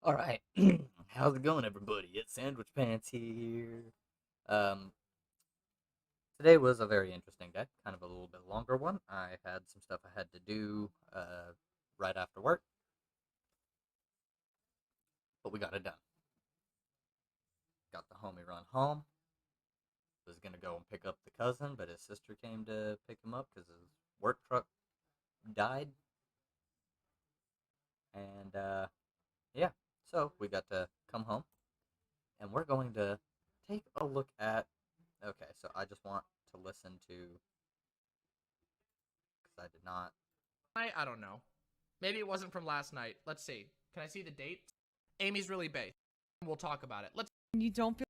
All right. How's it going, everybody? It's Sandwich Pants here. Um, Today was a very interesting day, kind of a little bit longer one. I had some stuff I had to do right after work, but we got it done. Got the homie run home. Was gonna go and pick up the cousin, but his sister came to pick him up because his work truck died. And yeah, so we got to come home, and we're going to take a look at. Okay, so I just want to listen to because I did not. I don't know. Maybe it wasn't from last night. Let's see. Can I see the date? Amy's really based. We'll talk about it. Let's. You don't feel.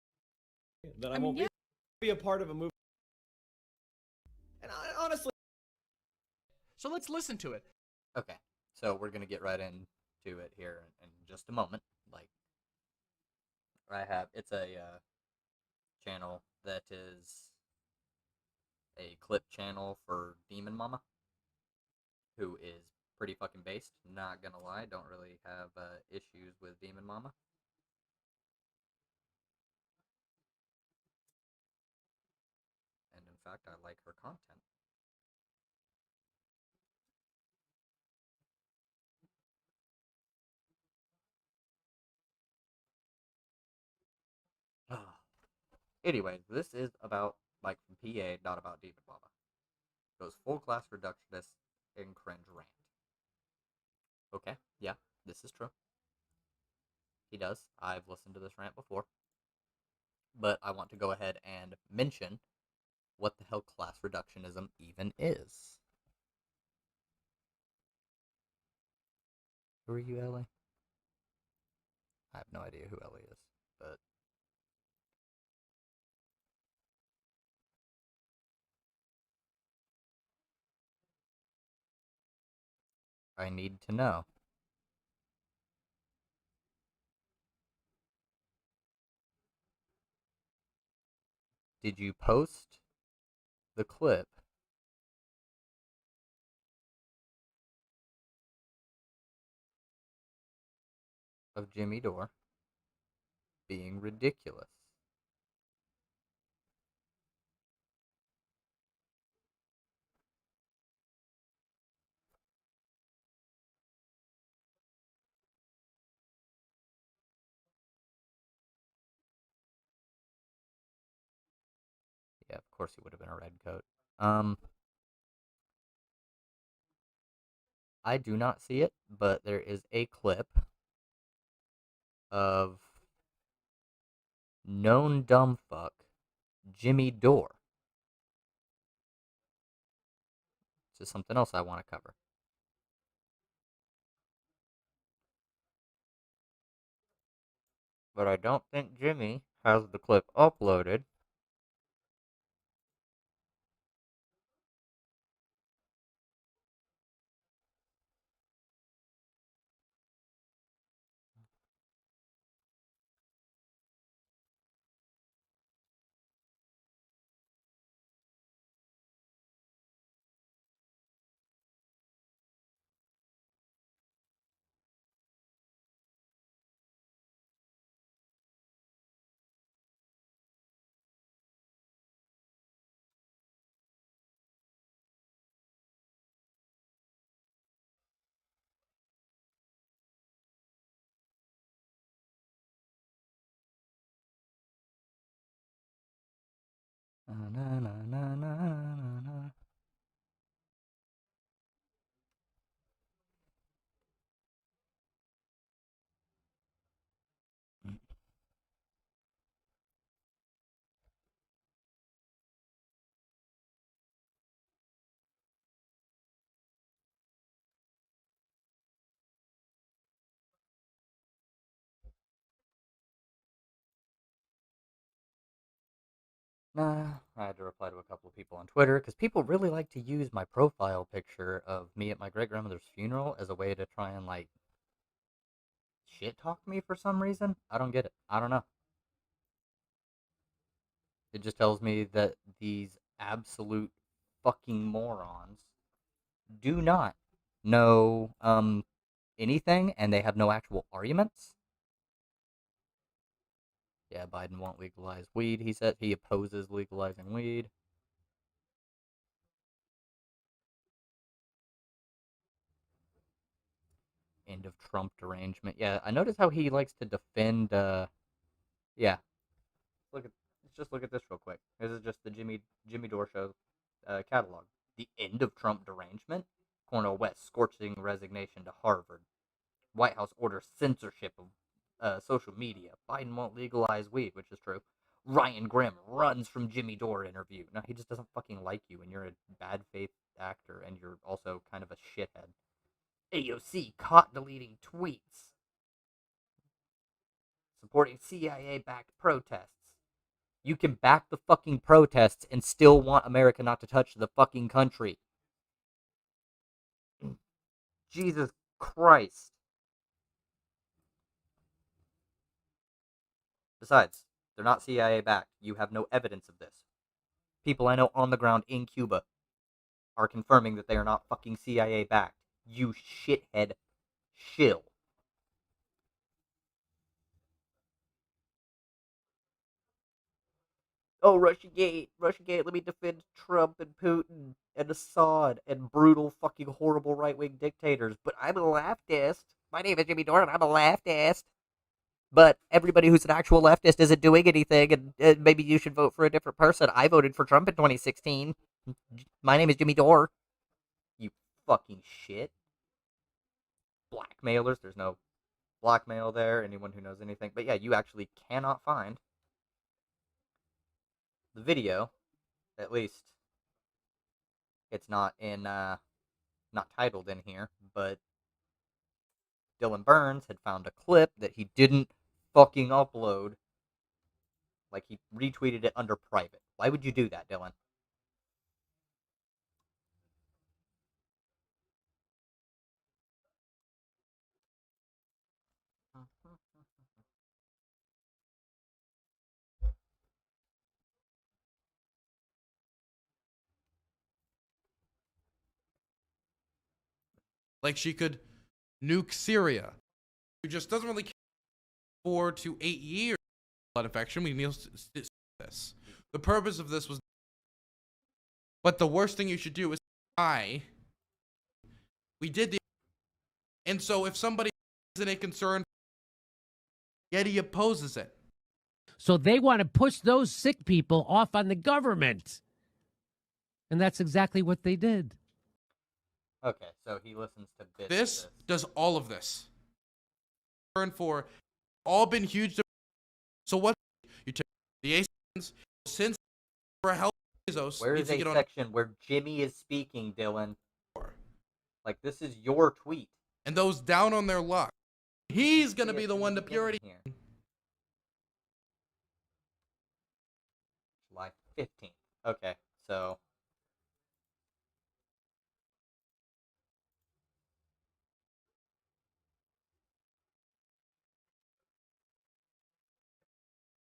That I won't be a part of a movie. And honestly, So let's listen to it. Okay, so we're gonna get right into it here in just a moment. Like it's a channel that is a clip channel for Demon Mama, who is pretty fucking based. Not gonna lie, don't really have issues with Demon Mama. And in fact, I like her content. Anyway, this is about Mike from PA, not about Demon Mama. Goes full class reductionist and cringe rant. Okay, yeah, this is true. He does. I've listened to this rant before. But I want to go ahead and mention what the hell class reductionism even is. Who are you, Ellie? I have no idea who Ellie is, but I need to know. Did you post the clip of Jimmy Dore being ridiculous? Yeah, of course he would have been a red coat. Um, I do not see it, but there is a clip of known dumb fuck Jimmy Dore. This is something else I want to cover. But I don't think Jimmy has the clip uploaded. Na, na, na, na, na, na. Nah, I had to reply to a couple of people on Twitter because people really like to use my profile picture of me at my great grandmother's funeral as a way to try and like shit talk me for some reason. I don't get it. I don't know. It just tells me that these absolute fucking morons do not know anything and they have no actual arguments. Yeah, Biden won't legalize weed. He said he opposes legalizing weed. End of Trump derangement. Yeah, I notice how he likes to defend. Yeah, look at let's just look at this real quick. This is just the Jimmy Dore show catalog. The end of Trump derangement. Cornel West scorching resignation to Harvard. White House orders censorship of social media. Biden won't legalize weed, which is true. Ryan Grimm runs from Jimmy Dore interview. No, he just doesn't fucking like you, and you're a bad faith actor, and you're also kind of a shithead. AOC caught deleting tweets supporting CIA-backed protests. You can back the fucking protests and still want America not to touch the fucking country. Jesus Christ. Besides, they're not CIA backed. You have no evidence of this. People I know on the ground in Cuba are confirming that they are not fucking CIA backed. You shithead shill. Oh, Russiagate, Russiagate, let me defend Trump and Putin and Assad and brutal, fucking horrible right-wing dictators. But I'm a leftist. My name is Jimmy Dore and I'm a leftist. But everybody who's an actual leftist isn't doing anything, and maybe you should vote for a different person. I voted for Trump in 2016. My name is Jimmy Dore. You fucking shit. Blackmailers. There's no blackmail there. Anyone who knows anything. But yeah, you actually cannot find the video. At least it's not in, not titled in here. But Dylan Burns had found a clip that he didn't fucking upload. Like, he retweeted it under private. Why would you do that, Dylan? Like she could nuke Syria, who just doesn't really care 4 to 8 years of blood infection. We need this. The purpose of this was, but the worst thing you should do is die. We did the, and so if somebody isn't a concern, yet he opposes it. So they want to push those sick people off on the government. And that's exactly what they did. Okay, so he listens to bits This of this. does all of this. Turn for all been huge. So what you take the ACNs since for a help Bezos. Where is a section where Jimmy is speaking, Dylan? Like, this is your tweet. And those down on their luck. He's gonna be the one to purity. Here. July 15th. Okay, so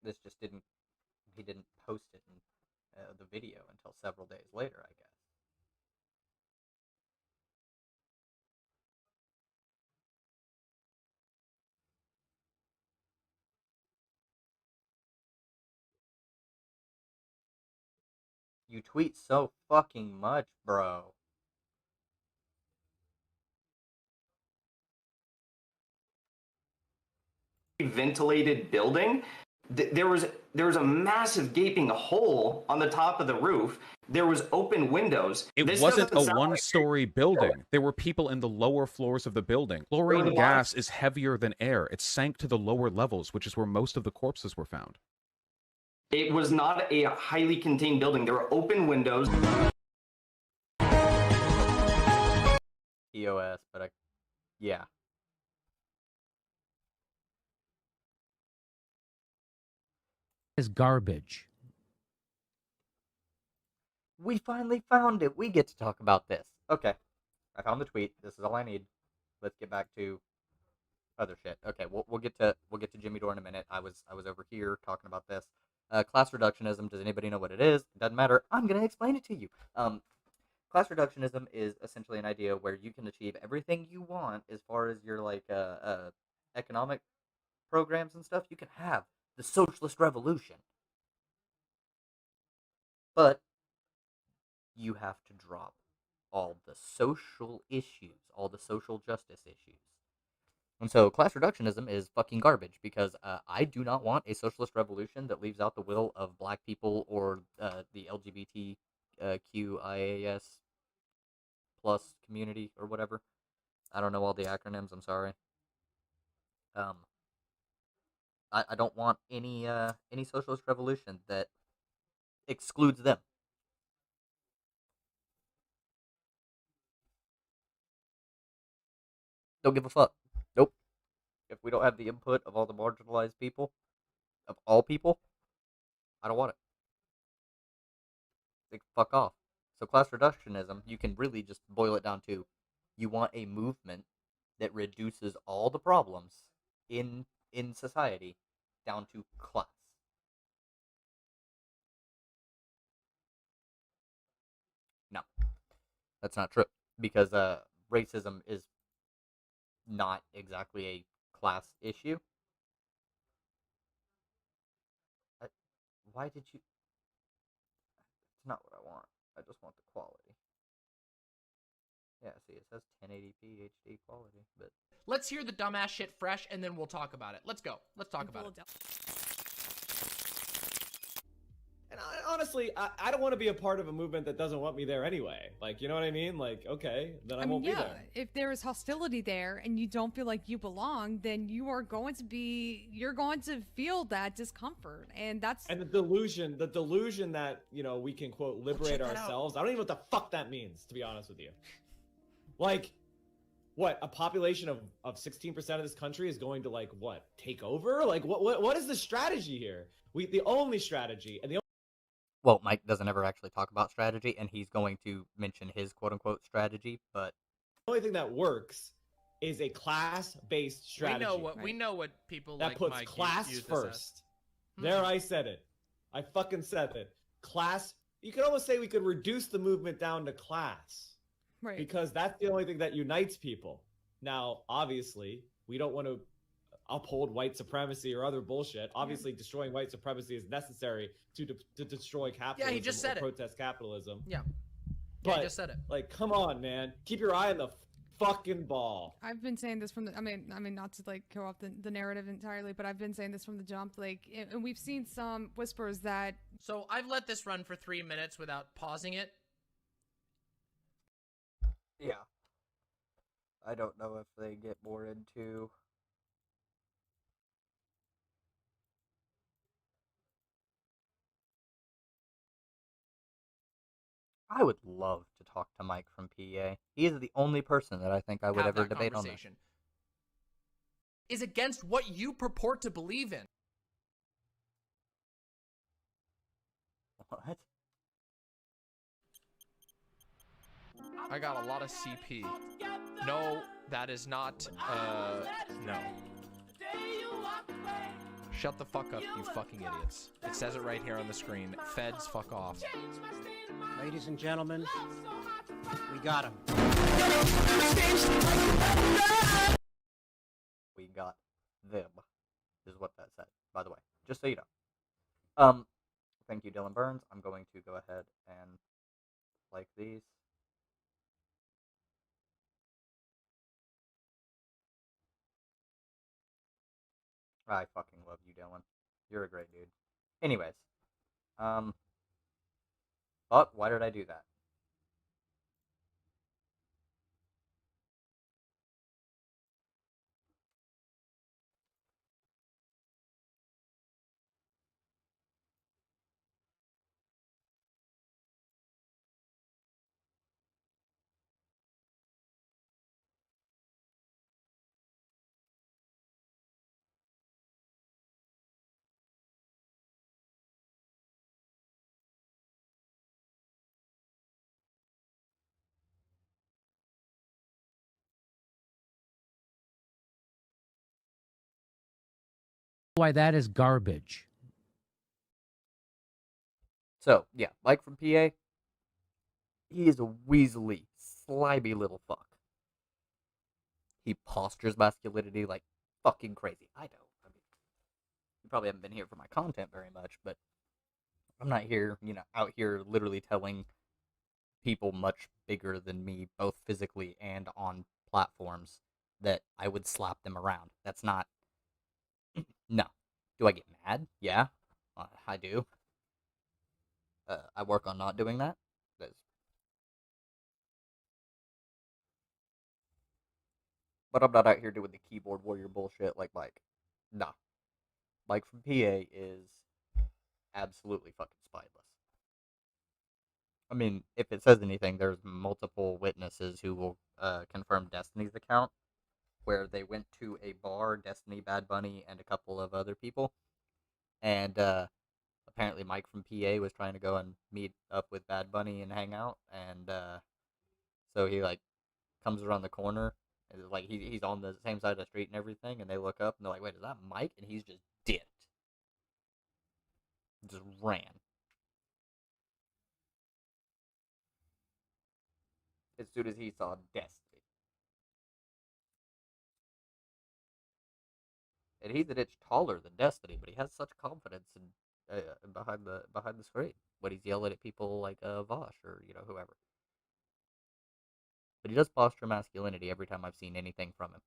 this just didn't. He didn't post it in the video until several days later, I guess. You tweet so fucking much, bro. Ventilated building. There was a massive gaping hole on the top of the roof. There was open windows. It wasn't a one-story building. There were people in the lower floors of the building. Chlorine gas is heavier than air. It sank to the lower levels, which is where most of the corpses were found. It was not a highly contained building. There were open windows. EOS, but yeah. Is garbage. We finally found it. We get to talk about this. Okay. I found the tweet. This is all I need. Let's get back to other shit. Okay, we'll get to Jimmy Dore in a minute. I was over here talking about this. Class reductionism. Does anybody know what it is? It doesn't matter. I'm gonna explain it to you. Class reductionism is essentially an idea where you can achieve everything you want as far as your economic programs and stuff. You can have the socialist revolution. But you have to drop all the social issues, all the social justice issues. And so class reductionism is fucking garbage because I do not want a socialist revolution that leaves out the will of black people or the LGBTQIAS plus community or whatever. I don't know all the acronyms. I'm sorry. I don't want any socialist revolution that excludes them. Don't give a fuck. Nope. If we don't have the input of all the marginalized people, of all people, I don't want it. Like, fuck off. So class reductionism, you can really just boil it down to, you want a movement that reduces all the problems in society down to class. No, that's not true because racism is not exactly a class issue. Why did you? It's not what I want. I just want the quality. Yeah, see, it says 1080p HD quality, but Let's hear the dumbass shit fresh, and then we'll talk about it. Let's go. Let's talk about it. And honestly, I don't want to be a part of a movement that doesn't want me there anyway. Like, you know what I mean? Like, okay, then I won't be there. If there is hostility there and you don't feel like you belong, then you're going to feel that discomfort. And the delusion that, you know, we can, quote, liberate ourselves. I don't even know what the fuck that means, to be honest with you. Like, what, a population of 16% of this country is going to, like, what, take over? Like, what is the strategy here? The only strategy, and the well, Mike doesn't ever actually talk about strategy, and he's going to mention his quote-unquote strategy, but only thing that works is a class-based strategy. We know what people that like puts Mike class use this first. as. There, I said it. I fucking said it. Class. You could almost say we could reduce the movement down to class, right? Because that's the only thing that unites people. Now, obviously, we don't want to uphold white supremacy or other bullshit. Obviously, destroying white supremacy is necessary to destroy capitalism. Yeah, he just said it. Protest capitalism. Yeah. But, he just said it. Like, come on, man. Keep your eye on the fucking ball. I've been saying this from the, I mean, not to like go off the narrative entirely, but I've been saying this from the jump. Like, and we've seen some whispers that. So I've let this run for 3 minutes without pausing it. yeah. I don't know if they get more into I would love to talk to Mike from PA. He is the only person that I think I would Have ever that debate on this. conversation. Is against what you purport to believe in. What? I got a lot of CP. No, that is not, no. Shut the fuck up, you fucking idiots. It says it right here on the screen. Feds, fuck off. Ladies and gentlemen, we got him. We got them, is what that said, by the way. Just so you know. Thank you, Dylan Burns. I'm going to go ahead and like these. I fucking love you, Dylan. You're a great dude. Anyways. But why did I do that? Why that is garbage. So, yeah, Mike from PA, he is a weaselly, slimy little fuck. He postures masculinity like fucking crazy. I don't. I mean, You probably haven't been here for my content very much, but I'm not here, out here literally telling people much bigger than me, both physically and on platforms, that I would slap them around. That's not. No. Do I get mad? Yeah, I do. I work on not doing that. That's... But I'm not out here doing the keyboard warrior bullshit like Mike. Nah. Mike from PA is absolutely fucking spineless. I mean, if it says anything, there's multiple witnesses who will confirm Destiny's account, where they went to a bar, Destiny, Bad Bunny, and a couple of other people, and apparently Mike from PA was trying to go and meet up with Bad Bunny and hang out, and so he like comes around the corner, and like he's on the same side of the street and everything, and they look up and they're like, "Wait, is that Mike?" And he's just dipped, just ran. As soon as he saw Destiny. And he's an inch taller than Destiny, but he has such confidence in, behind the screen when he's yelling at people like Vosh or whoever. But he does posture masculinity every time I've seen anything from him,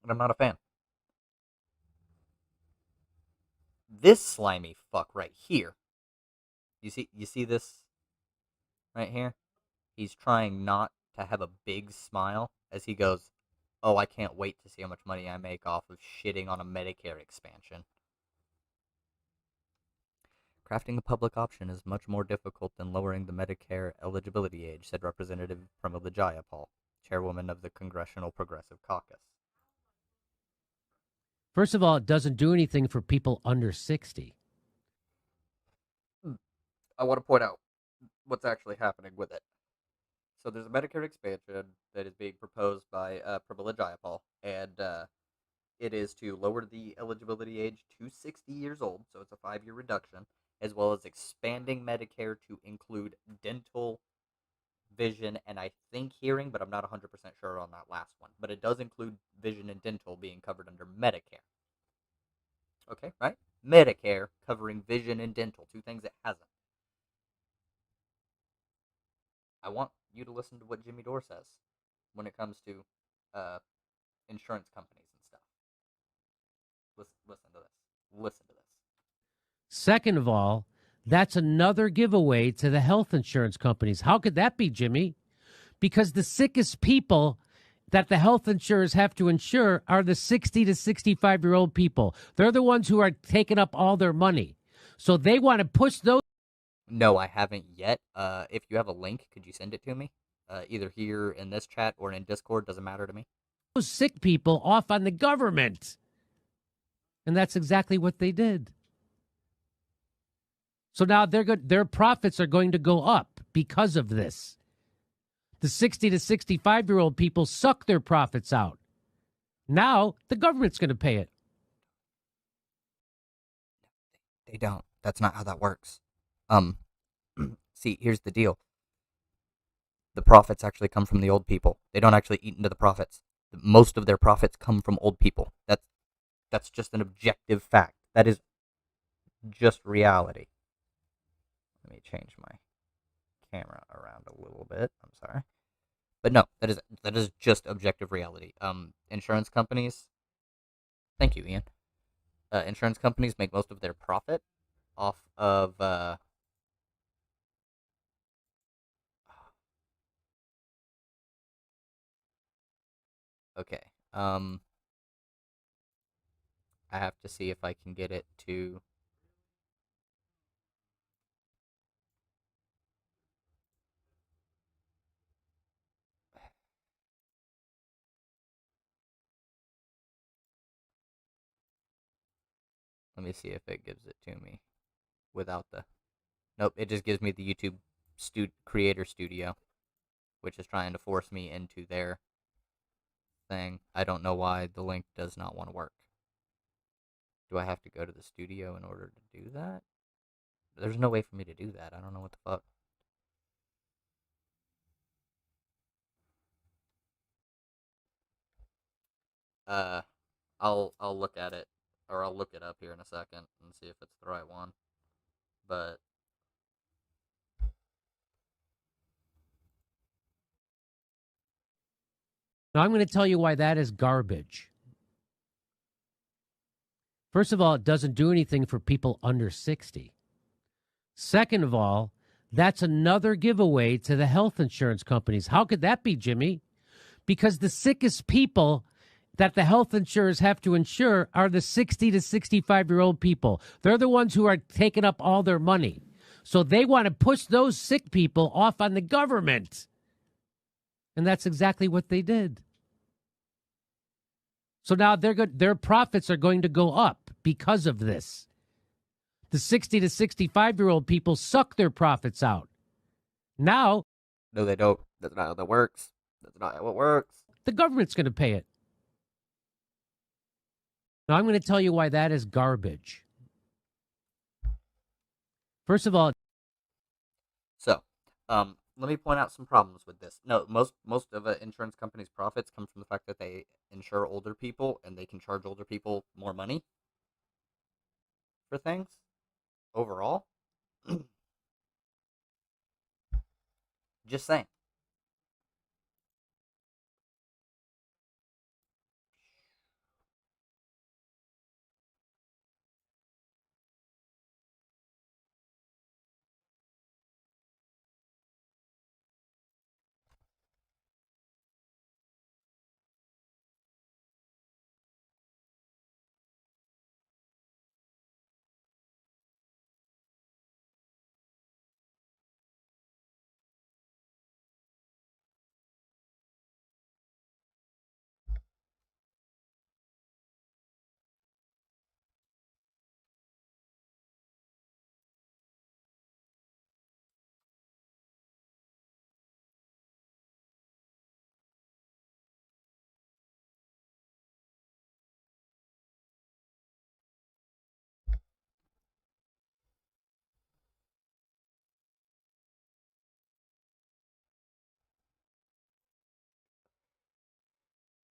and I'm not a fan. This slimy fuck right here. You see this right here? He's trying not to have a big smile as he goes, "Oh, I can't wait to see how much money I make off of shitting on a Medicare expansion." Crafting a public option is much more difficult than lowering the Medicare eligibility age, said Representative Pramila Jayapal, chairwoman of the Congressional Progressive Caucus. First of all, it doesn't do anything for people under 60. I want to point out what's actually happening with it. So there's a Medicare expansion that is being proposed by Pramila Jayapal, and it is to lower the eligibility age to 60 years old, so it's a 5-year reduction, as well as expanding Medicare to include dental, vision, and I think hearing, but I'm not 100% sure on that last one. But it does include vision and dental being covered under Medicare. Okay, right? Medicare covering vision and dental, two things it hasn't. I want you to listen to what Jimmy Dore says when it comes to insurance companies and stuff. Listen to this. Listen to this. Second of all, that's another giveaway to the health insurance companies. How could that be, Jimmy? Because the sickest people that the health insurers have to insure are the 60 to 65-year-old people. They're the ones who are taking up all their money. So they want to push those. No, I haven't yet. If you have a link, could you send it to me? Either here in this chat or in Discord, doesn't matter to me. Those sick people off on the government. And that's exactly what they did. So now their profits are going to go up because of this. The 60 to 65-year-old people suck their profits out. Now the government's going to pay it. They don't. That's not how that works. See, here's the deal. The profits actually come from the old people. They don't actually eat into the profits. Most of their profits come from old people. That's just an objective fact. That is just reality. Let me change my camera around a little bit. I'm sorry. But no, that is just objective reality. Insurance companies. Thank you, Ian. Insurance companies make most of their profit off of okay. I have to see if I can get it to. Let me see if it gives it to me without the. Nope, it just gives me the YouTube Creator Studio, which is trying to force me into their thing. I don't know why the link does not want to work. Do I have to go to the studio in order to do that? There's no way for me to do that. I don't know what the fuck. I'll look at it. or I'll look it up here in a second and see if it's the right one. But Now, I'm going to tell you why that is garbage. First of all, it doesn't do anything for people under 60. Second of all, that's another giveaway to the health insurance companies. How could that be, Jimmy? Because the sickest people that the health insurers have to insure are the 60 to 65-year-old people. They're the ones who are taking up all their money. So they want to push those sick people off on the government. And that's exactly what they did. So now their profits are going to go up because of this. The 60 to 65-year-old people suck their profits out. Now, no, they don't. That's not how that works. That's not how it works. The government's going to pay it. Now, I'm going to tell you why that is garbage. First of all, so, let me point out some problems with this. No, most of an insurance company's profits come from the fact that they insure older people and they can charge older people more money for things overall. Just saying.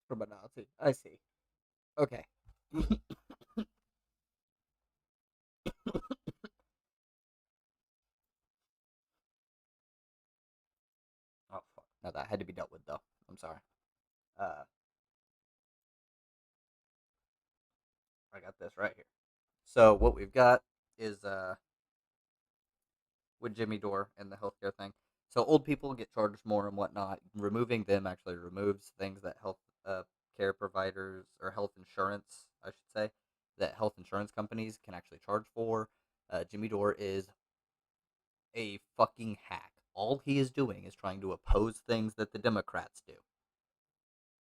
From a Nazi. I see. Okay. Oh, fuck. Now that had to be dealt with, though. I'm sorry. I got this right here. So what we've got is with Jimmy Dore and the healthcare thing. So old people get charged more and whatnot. Removing them actually removes things that health care providers or health insurance, I should say, that health insurance companies can actually charge for. Jimmy Dore is a fucking hack. All he is doing is trying to oppose things that the Democrats do.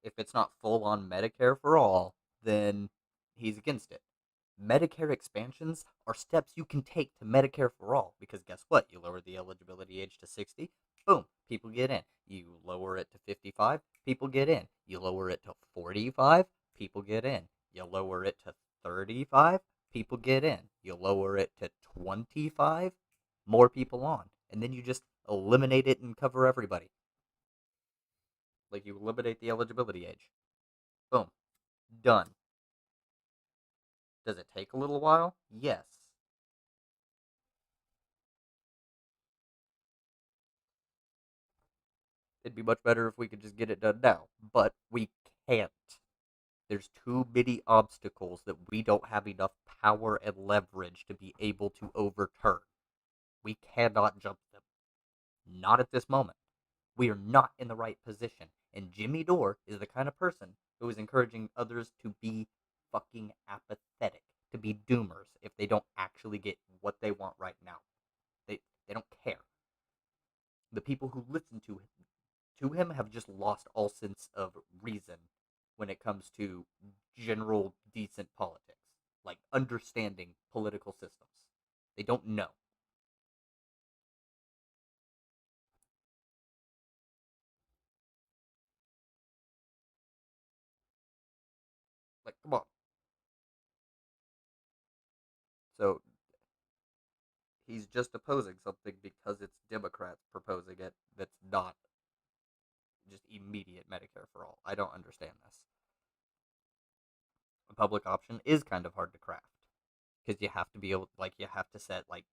If it's not full on Medicare for all, then he's against it. Medicare expansions are steps you can take to Medicare for all because guess what? You lower the eligibility age to 60, boom, people get in. You lower it to 55, people get in. You lower it to 45, people get in. You lower it to 35, people get in. You lower it to 25, more people on. And then you just eliminate it and cover everybody. Like you eliminate the eligibility age. Boom. Done. Does it take a little while? Yes. It'd be much better if we could just get it done now, but we can't. There's too many obstacles that we don't have enough power and leverage to be able to overturn. We cannot jump them. Not at this moment. We are not in the right position. And Jimmy Dore is the kind of person who is encouraging others to be fucking apathetic, to be doomers if they don't actually get what they want right now. They don't care. The people who listen to him have just lost all sense of reason when it comes to general decent politics, like understanding political systems. They don't know. Like, come on. So he's just opposing something because it's Democrats proposing it that's not just immediate Medicare for all. I don't understand this. public option is kind of hard to craft because you have to be able, like, you have to set like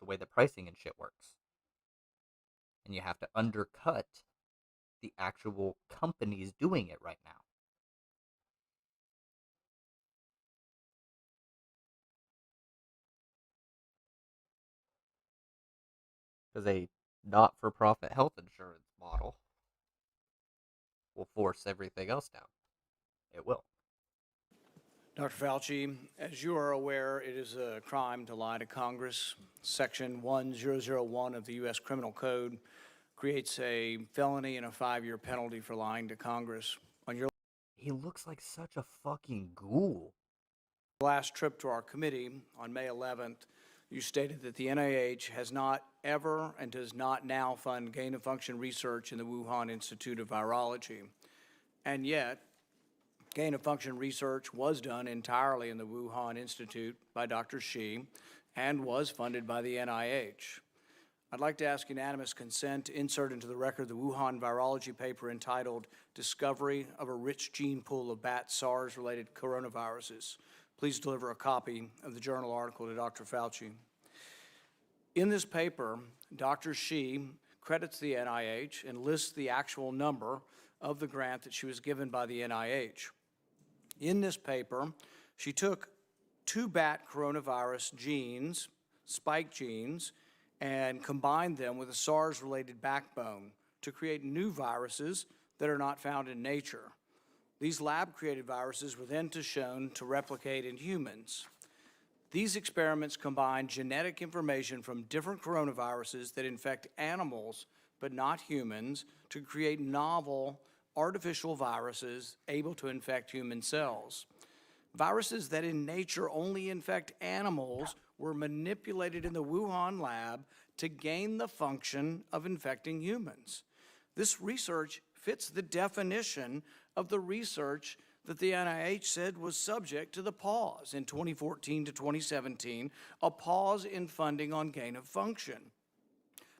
the way the pricing and shit works, and you have to undercut the actual companies doing it right now. Because a not-for-profit health insurance model will force everything else down. It will. Dr. Fauci, as you are aware, it is a crime to lie to Congress. Section 1001 of the U.S. Criminal Code creates a felony and a 5-year penalty for lying to Congress. On your He looks like such a fucking ghoul. last trip to our committee on May 11th, you stated that the NIH has not ever and does not now fund gain-of-function research in the Wuhan Institute of Virology. And yet, gain-of-function research was done entirely in the Wuhan Institute by Dr. Shi and was funded by the NIH. I'd like to ask unanimous consent to insert into the record the Wuhan virology paper entitled Discovery of a Rich Gene Pool of Bat SARS-Related Coronaviruses. Please deliver a copy of the journal article to Dr. Fauci. In this paper, Dr. Shi credits the NIH and lists the actual number of the grant that she was given by the NIH. In this paper, she took 2 bat coronavirus genes, spike genes, and combined them with a SARS-related backbone to create new viruses that are not found in nature. These lab-created viruses were then shown to replicate in humans. These experiments combine genetic information from different coronaviruses that infect animals but not humans to create novel artificial viruses able to infect human cells. Viruses that in nature only infect animals were manipulated in the Wuhan lab to gain the function of infecting humans. This research fits the definition of the research that the NIH said was subject to the pause in 2014 to 2017, a pause in funding on gain of function.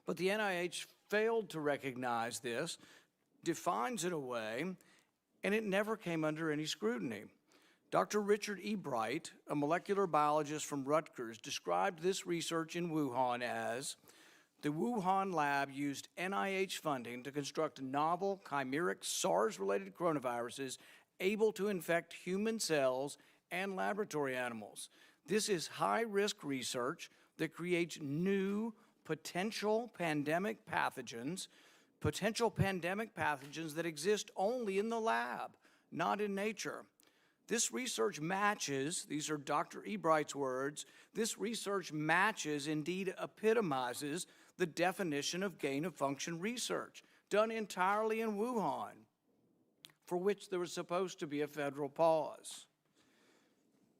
But the NIH failed to recognize this, defines it away, and it never came under any scrutiny. Dr. Richard E. Bright, a molecular biologist from Rutgers, described this research in Wuhan as the Wuhan lab used NIH funding to construct novel chimeric SARS-related coronaviruses able to infect human cells and laboratory animals. This is high-risk research that creates new potential pandemic pathogens that exist only in the lab, not in nature. This research matches, these are Dr. E. Bright's words, this research matches, indeed epitomizes, the definition of gain-of-function research, done entirely in Wuhan, for which there was supposed to be a federal pause.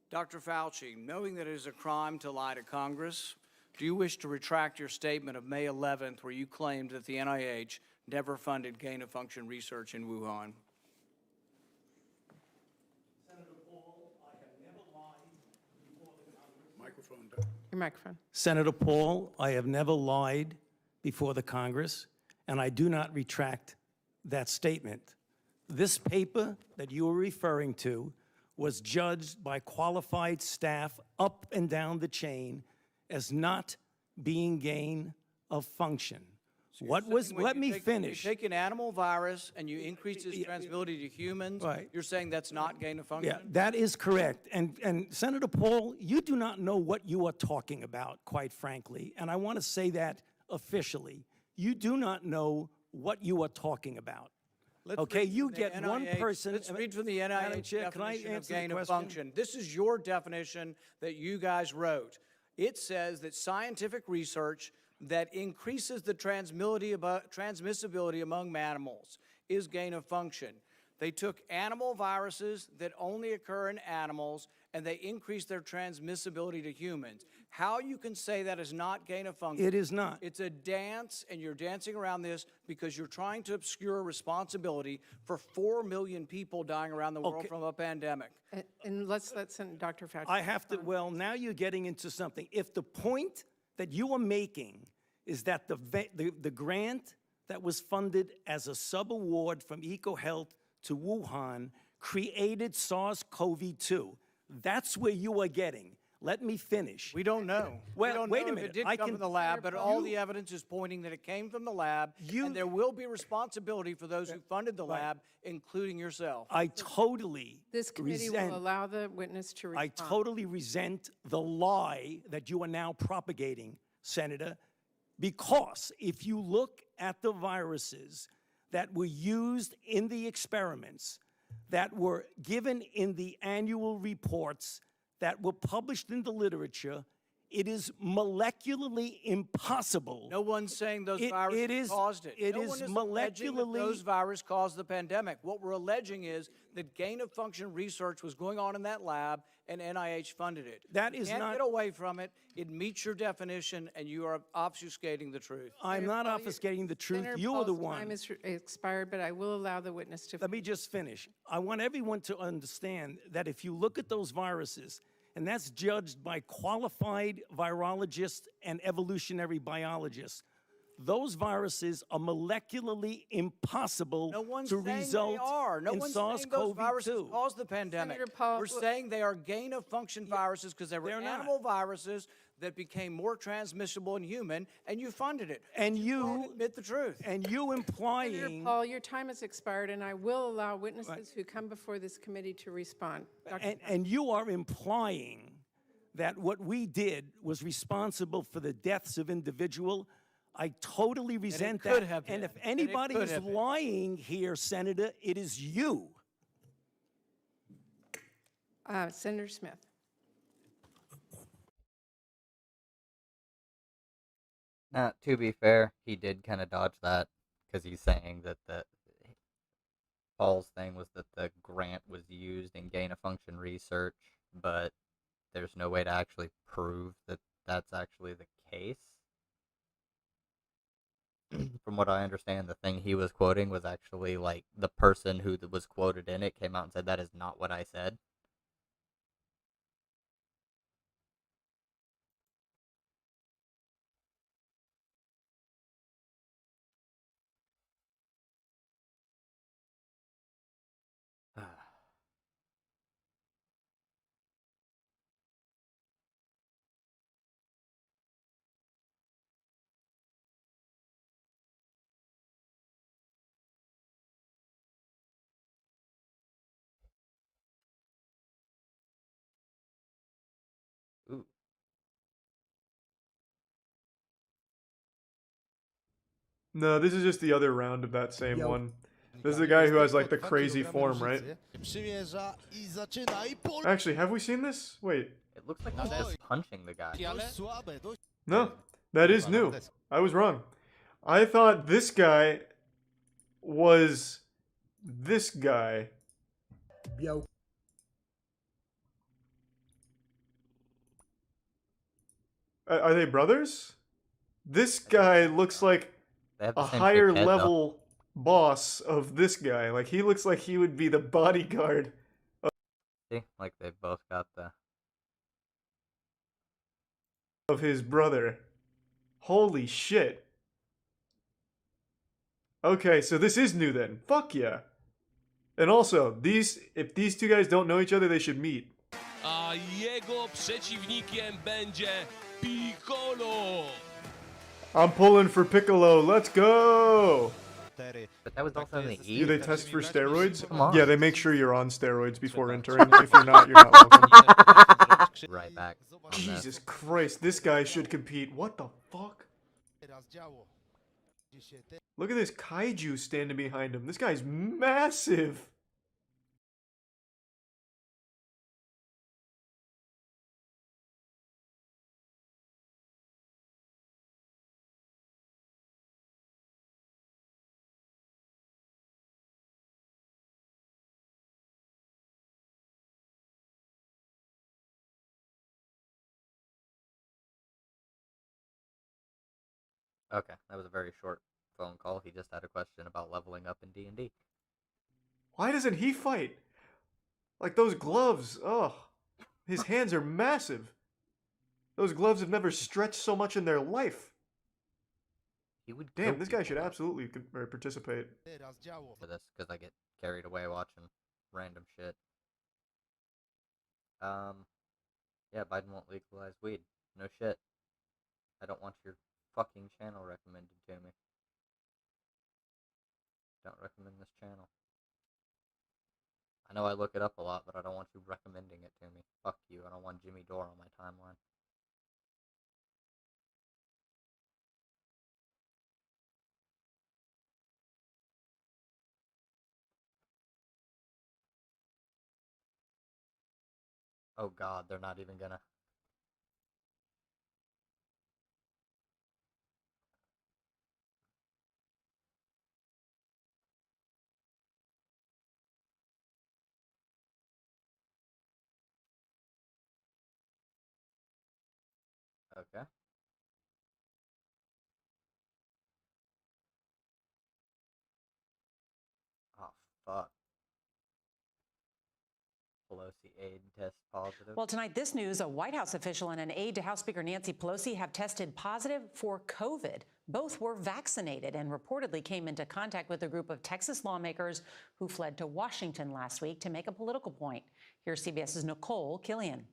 Dr. Fauci, knowing that it is a crime to lie to Congress, do you wish to retract your statement of May 11th where you claimed that the NIH never funded gain-of-function research in Wuhan? Your microphone. Senator Paul, I have never lied before the Congress, and I do not retract that statement. This paper that you are referring to was judged by qualified staff up and down the chain as not being gain of function. Let me finish. You take an animal virus and you increase its transmissibility to humans, right. You're saying that's not gain of function? Yeah, that is correct. And Senator Paul, you do not know what you are talking about, quite frankly. And I want to say that officially. You do not know what you are talking about. Okay, you get one person. Let's read from the NIH definition of gain of function. This is your definition that you guys wrote. It says that scientific research that increases the transmissibility among mammals is gain of function. They took animal viruses that only occur in animals and they increased their transmissibility to humans. How you can say that is not gain of function? It is not. It's a dance, and you're dancing around this because you're trying to obscure responsibility for 4 million people dying around the world from a pandemic. And let's send Dr. Fauci. I have to, well, now you're getting into something. If the point that you are making is that the grant that was funded as a sub-award from EcoHealth to Wuhan created SARS-CoV-2. That's where you are getting. Let me finish. We don't know. Well, we don't wait know a if minute. It did I come can- from the lab, but all the evidence is pointing that it came from the lab, and there will be responsibility for those who funded the lab, including yourself. I totally This committee resent, will allow the witness to respond. I totally resent the lie that you are now propagating, Senator, because if you look at the viruses that were used in the experiments, that were given in the annual reports, that were published in the literature, it is molecularly impossible. No one's saying those viruses caused it. It No is one is alleging that molecularly. those viruses caused the pandemic. What we're alleging is that gain-of-function research was going on in that lab, and NIH funded it. That You is can't not- get away from it. It meets your definition, and you are obfuscating the truth. I'm not obfuscating the truth. Senator You are the Paul's one. time is expired, but I will allow the witness to. Let me just finish. I want everyone to understand that if you look at those viruses, and that's judged by qualified virologists and evolutionary biologists, those viruses are molecularly impossible No one's to saying result they are. No in one's saying those viruses SARS-CoV-2. caused the pandemic. Senator Paul, We're saying they are gain-of-function viruses because they were they're not. animal viruses that became more transmissible in human, and you funded it. And won't you admit the truth. and you Senator implying Paul, your time has expired, and I will allow witnesses who come before this committee to respond. and you are implying that what we did was responsible for the deaths of individual. I totally resent could that. have And been. if And it anybody could is have been. lying here, Senator, it is you. Senator Smith. Now, to be fair, he did kind of dodge that because he's saying that Paul's thing was that the grant was used in gain-of-function research, but there's no way to actually prove that that's actually the case. From what I understand, the thing he was quoting was actually, like, the person who was quoted in it came out and said, that is not what I said. Ooh. No, this is just the other round of that same one. This is the guy who has like the crazy form, right? Actually, have we seen this? Wait. It looks like he's just punching the guy. No, that is new. I was wrong. I thought this guy was this guy. Are they brothers? This guy looks like They have the a same higher shaped head, though. level boss of this guy. Like, he looks like he would be the bodyguard. See, like they both got the. Of his brother. Holy shit. Okay, so this is new then. Fuck yeah. And also, if these two guys don't know each other, they should meet. A jego przeciwnikiem będzie Piccolo. I'm pulling for Piccolo. Let's go. But that was also in the Do they test for steroids? Come on. Yeah, they make sure you're on steroids before entering. If you're not, you're not welcome. Right back. on this. Jesus Christ, this guy should compete. What the fuck? Look at this kaiju standing behind him. This guy's massive. Okay, that was a very short phone call. He just had a question about leveling up in D&D. Why doesn't he fight? Like those gloves. Ugh. His hands are massive. Those gloves have never stretched so much in their life. He would. Damn, this guy should absolutely participate. For this because I get carried away watching. random shit. Yeah, Biden won't legalize weed. No shit. I don't want your fucking channel recommended to me. Don't recommend this channel. I know I look it up a lot, but I don't want you recommending it to me. Fuck you. I don't want Jimmy Dore on my timeline. Oh god, they're not even gonna. Okay. Oh, fuck. Pelosi aide test positive. Well, tonight, this news, a White House official and an aide to House Speaker Nancy Pelosi have tested positive for COVID. Both were vaccinated and reportedly came into contact with a group of Texas lawmakers who fled to Washington last week to make a political point. Here's CBS's Nicole Killian.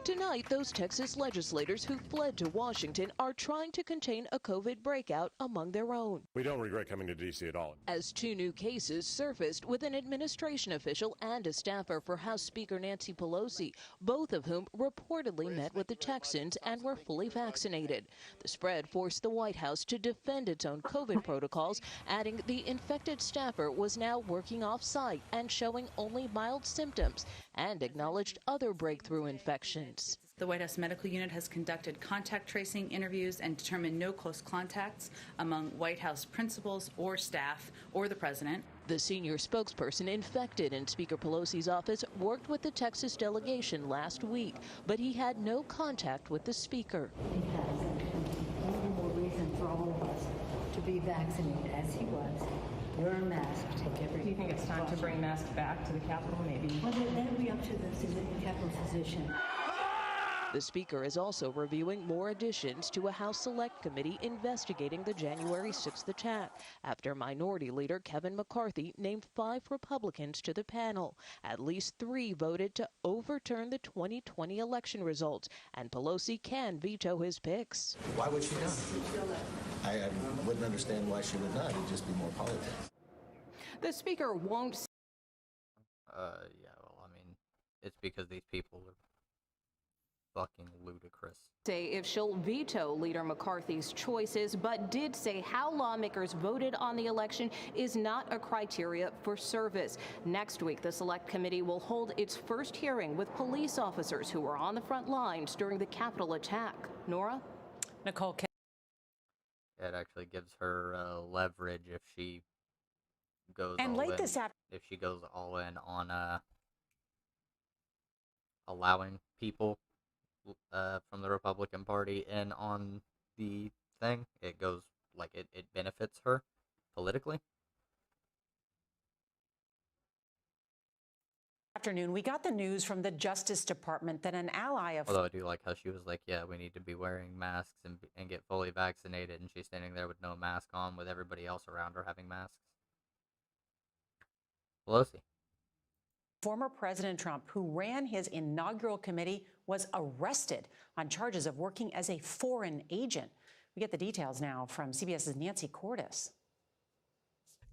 Tonight, those Texas legislators who fled to Washington are trying to contain a COVID breakout among their own. We don't regret coming to D.C. at all. As 2 new cases surfaced with an administration official and a staffer for House Speaker Nancy Pelosi, both of whom reportedly met with the Texans and were fully vaccinated. The spread forced the White House to defend its own COVID protocols, adding the infected staffer was now working off-site and showing only mild symptoms, and acknowledged other breakthrough infections. The White House Medical Unit has conducted contact tracing interviews and determined no close contacts among White House principals or staff or the president. The senior spokesperson infected in Speaker Pelosi's office worked with the Texas delegation last week, but he had no contact with the speaker. It has only more reason for all of us to be vaccinated as he was. Wear a mask, take every. Do you think it's time to bring masks back to the Capitol, maybe? Well, that'll be up to the Capitol physician. The speaker is also reviewing more additions to a House Select Committee investigating the January 6th attack, after Minority Leader Kevin McCarthy named 5 Republicans to the panel. At least 3 voted to overturn the 2020 election results, and Pelosi can veto his picks. Why would she not? I wouldn't understand why she would not. It'd just be more politics. The speaker won't. Yeah, well, I mean, it's because these people are fucking ludicrous. Say if she'll veto Leader McCarthy's choices, but did say how lawmakers voted on the election is not a criteria for service. Next week, the Select Committee will hold its first hearing with police officers who were on the front lines during the Capitol attack. Nora? Nicole. It actually gives her leverage if she goes And all late in, this if she goes all in on allowing people from the Republican Party in on the thing. It goes like it benefits her politically. Afternoon, we got the news from the Justice Department that an ally of. Although I do like how she was like, yeah, we need to be wearing masks and get fully vaccinated, and she's standing there with no mask on with everybody else around her having masks. Pelosi. Former President Trump, who ran his inaugural committee, was arrested on charges of working as a foreign agent. We get the details now from CBS's Nancy Cordes.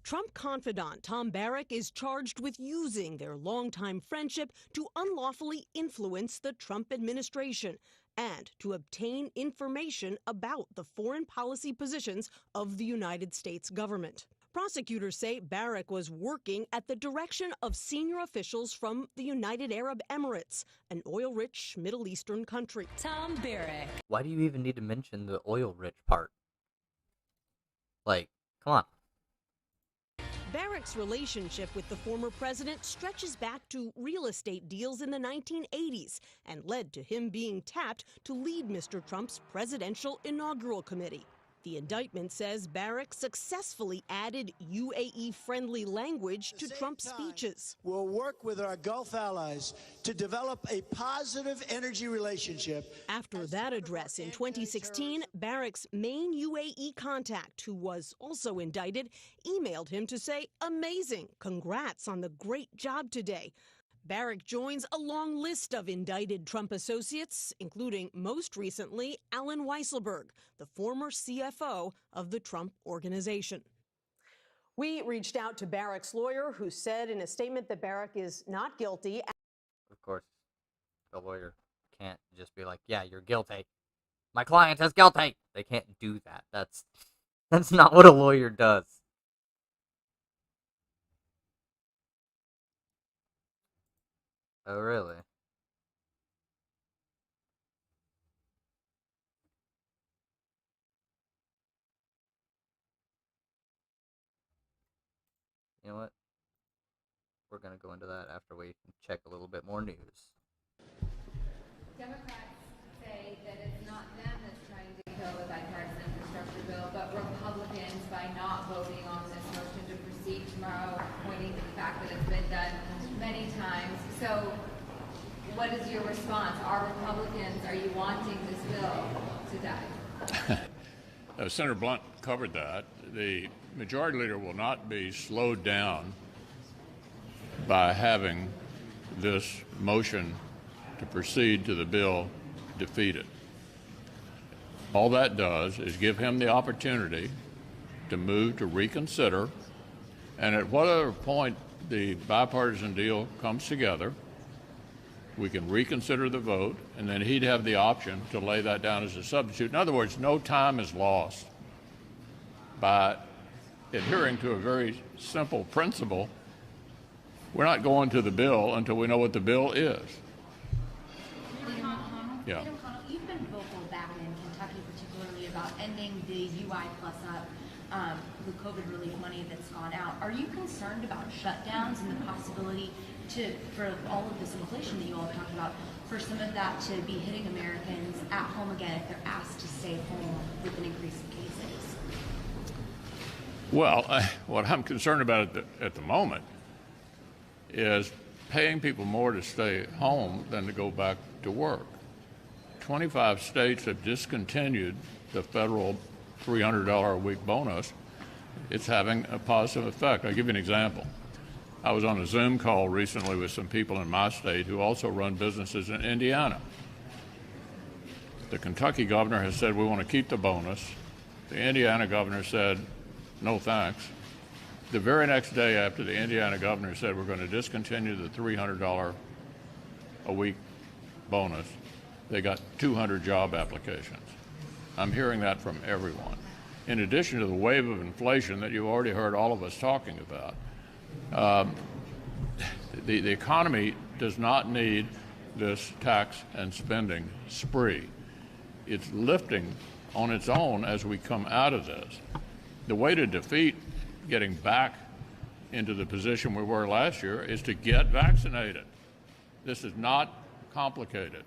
Trump confidant Tom Barrack is charged with using their longtime friendship to unlawfully influence the Trump administration and to obtain information about the foreign policy positions of the United States government. Prosecutors say Barrack was working at the direction of senior officials from the United Arab Emirates, an oil-rich Middle Eastern country. Tom Barrack. Why do you even need to mention the oil-rich part? Like, come on. Barrack's relationship with the former president stretches back to real estate deals in the 1980s and led to him being tapped to lead Mr. Trump's presidential inaugural committee. The indictment says Barrack successfully added UAE-friendly language to Trump's speeches. We'll work with our Gulf allies to develop a positive energy relationship. After that address in 2016, Barrack's main UAE contact, who was also indicted, emailed him to say, "Amazing, congrats on the great job today." Barrack joins a long list of indicted Trump associates, including, most recently, Alan Weisselberg, the former CFO of the Trump Organization. We reached out to Barrack's lawyer, who said in a statement that Barrack is not guilty. Of course, the lawyer can't just be like, yeah, you're guilty. My client is guilty. They can't do that. That's not what a lawyer does. Oh, really? You know what? We're going to go into that after we check a little bit more news. Democrats say that it's not them that's trying to kill the bipartisan infrastructure bill, but Republicans by not voting on this motion to proceed tomorrow, pointing to the fact that it's been done many times. So what is your response? Are you wanting this bill to die? Senator Blunt covered that. The majority leader will not be slowed down by having this motion to proceed to the bill defeated. All that does is give him the opportunity to move to reconsider, and at whatever point the bipartisan deal comes together, we can reconsider the vote, and then he'd have the option to lay that down as a substitute. In other words, no time is lost by adhering to a very simple principle. We're not going to the bill until we know what the bill is. Yeah. Leader McConnell, you've been vocal back in Kentucky, particularly about ending the UI plus up, the COVID relief money that's gone out. Are you concerned about shutdowns and the possibility for all of this inflation that you all talked about, for some of that to be hitting Americans at home again if they're asked to stay home with an increase in cases? Well, what I'm concerned about at the moment is paying people more to stay home than to go back to work. 25 states have discontinued the federal $300 a week bonus. It's having a positive effect. I'll give you an example. I was on a Zoom call recently with some people in my state who also run businesses in Indiana. The Kentucky governor has said we want to keep the bonus. The Indiana governor said no thanks. The very next day after the Indiana governor said we're going to discontinue the $300 a week bonus, they got 200 job applications. I'm hearing that from everyone. In addition to the wave of inflation that you've already heard all of us talking about, the economy does not need this tax and spending spree. It's lifting on its own as we come out of this. The way to defeat getting back into the position we were last year is to get vaccinated. This is not complicated.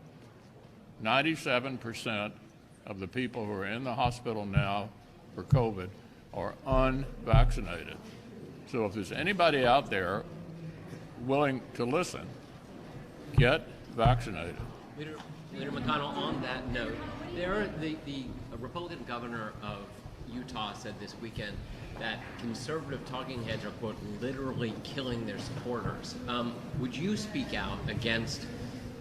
97% of the people who are in the hospital now for COVID are unvaccinated. So if there's anybody out there willing to listen, get vaccinated. Leader McConnell, on that note, the Republican governor of Utah said this weekend that conservative talking heads are, quote, literally killing their supporters. Would you speak out against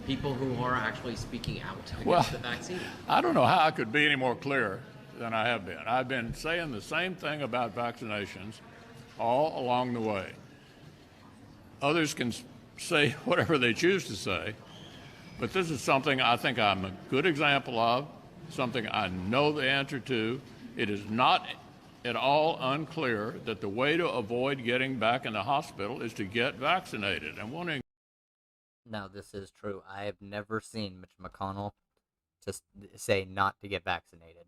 people who are actually speaking out against the vaccine? I don't know how I could be any more clear than I have been. I've been saying the same thing about vaccinations all along the way. Others can say whatever they choose to say, but this is something I think I'm a good example of, something I know the answer to. It is not at all unclear that the way to avoid getting back in the hospital is to get vaccinated. Now, this is true. I have never seen Mitch McConnell just say not to get vaccinated.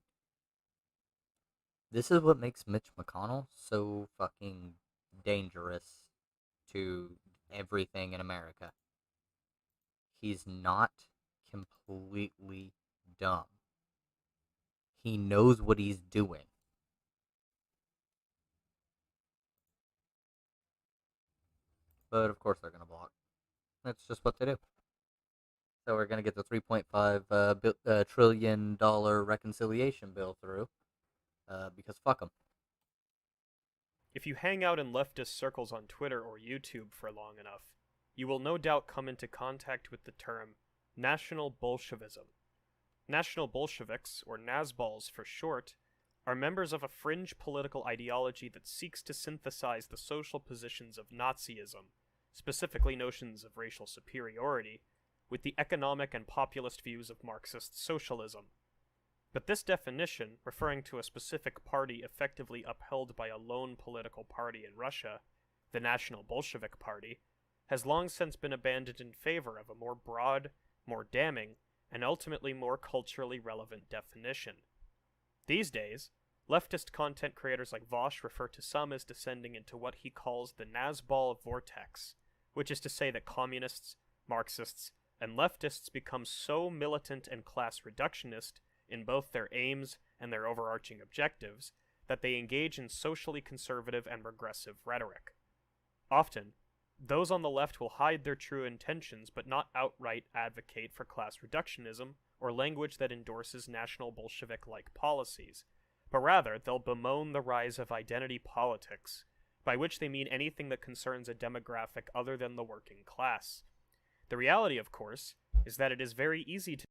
This is what makes Mitch McConnell so fucking dangerous to everything in America. He's not completely dumb. He knows what he's doing. but of course they're going to block. That's just what they do. So we're going to get the $3.5 trillion reconciliation bill through, because fuck them. If you hang out in leftist circles on Twitter or YouTube for long enough, you will no doubt come into contact with the term National Bolshevism. National Bolsheviks, or Nazbols for short, are members of a fringe political ideology that seeks to synthesize the social positions of Nazism, specifically notions of racial superiority, with the economic and populist views of Marxist socialism. But this definition, referring to a specific party effectively upheld by a lone political party in Russia, the National Bolshevik Party, has long since been abandoned in favor of a more broad, more damning, and ultimately more culturally relevant definition. These days, leftist content creators like Vosh refer to some as descending into what he calls the Nazbol vortex, which is to say that communists, Marxists, and leftists become so militant and class reductionist in both their aims and their overarching objectives that they engage in socially conservative and regressive rhetoric. Often, those on the left will hide their true intentions but not outright advocate for class reductionism or language that endorses National Bolshevik-like policies, but rather they'll bemoan the rise of identity politics, by which they mean anything that concerns a demographic other than the working class. The reality, of course, is that it is very easy to...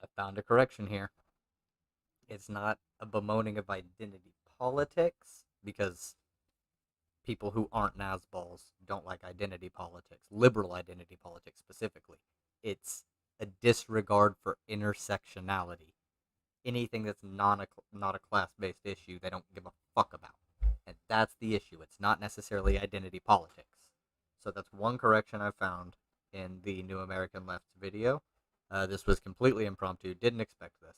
I found a correction here. It's not a bemoaning of identity politics, because people who aren't Nazbols don't like identity politics, liberal identity politics specifically. It's a disregard for intersectionality. Anything that's not a class-based issue, they don't give a fuck about. And that's the issue. It's not necessarily identity politics. So that's one correction I found in the New American Left video. This was completely impromptu. Didn't expect this.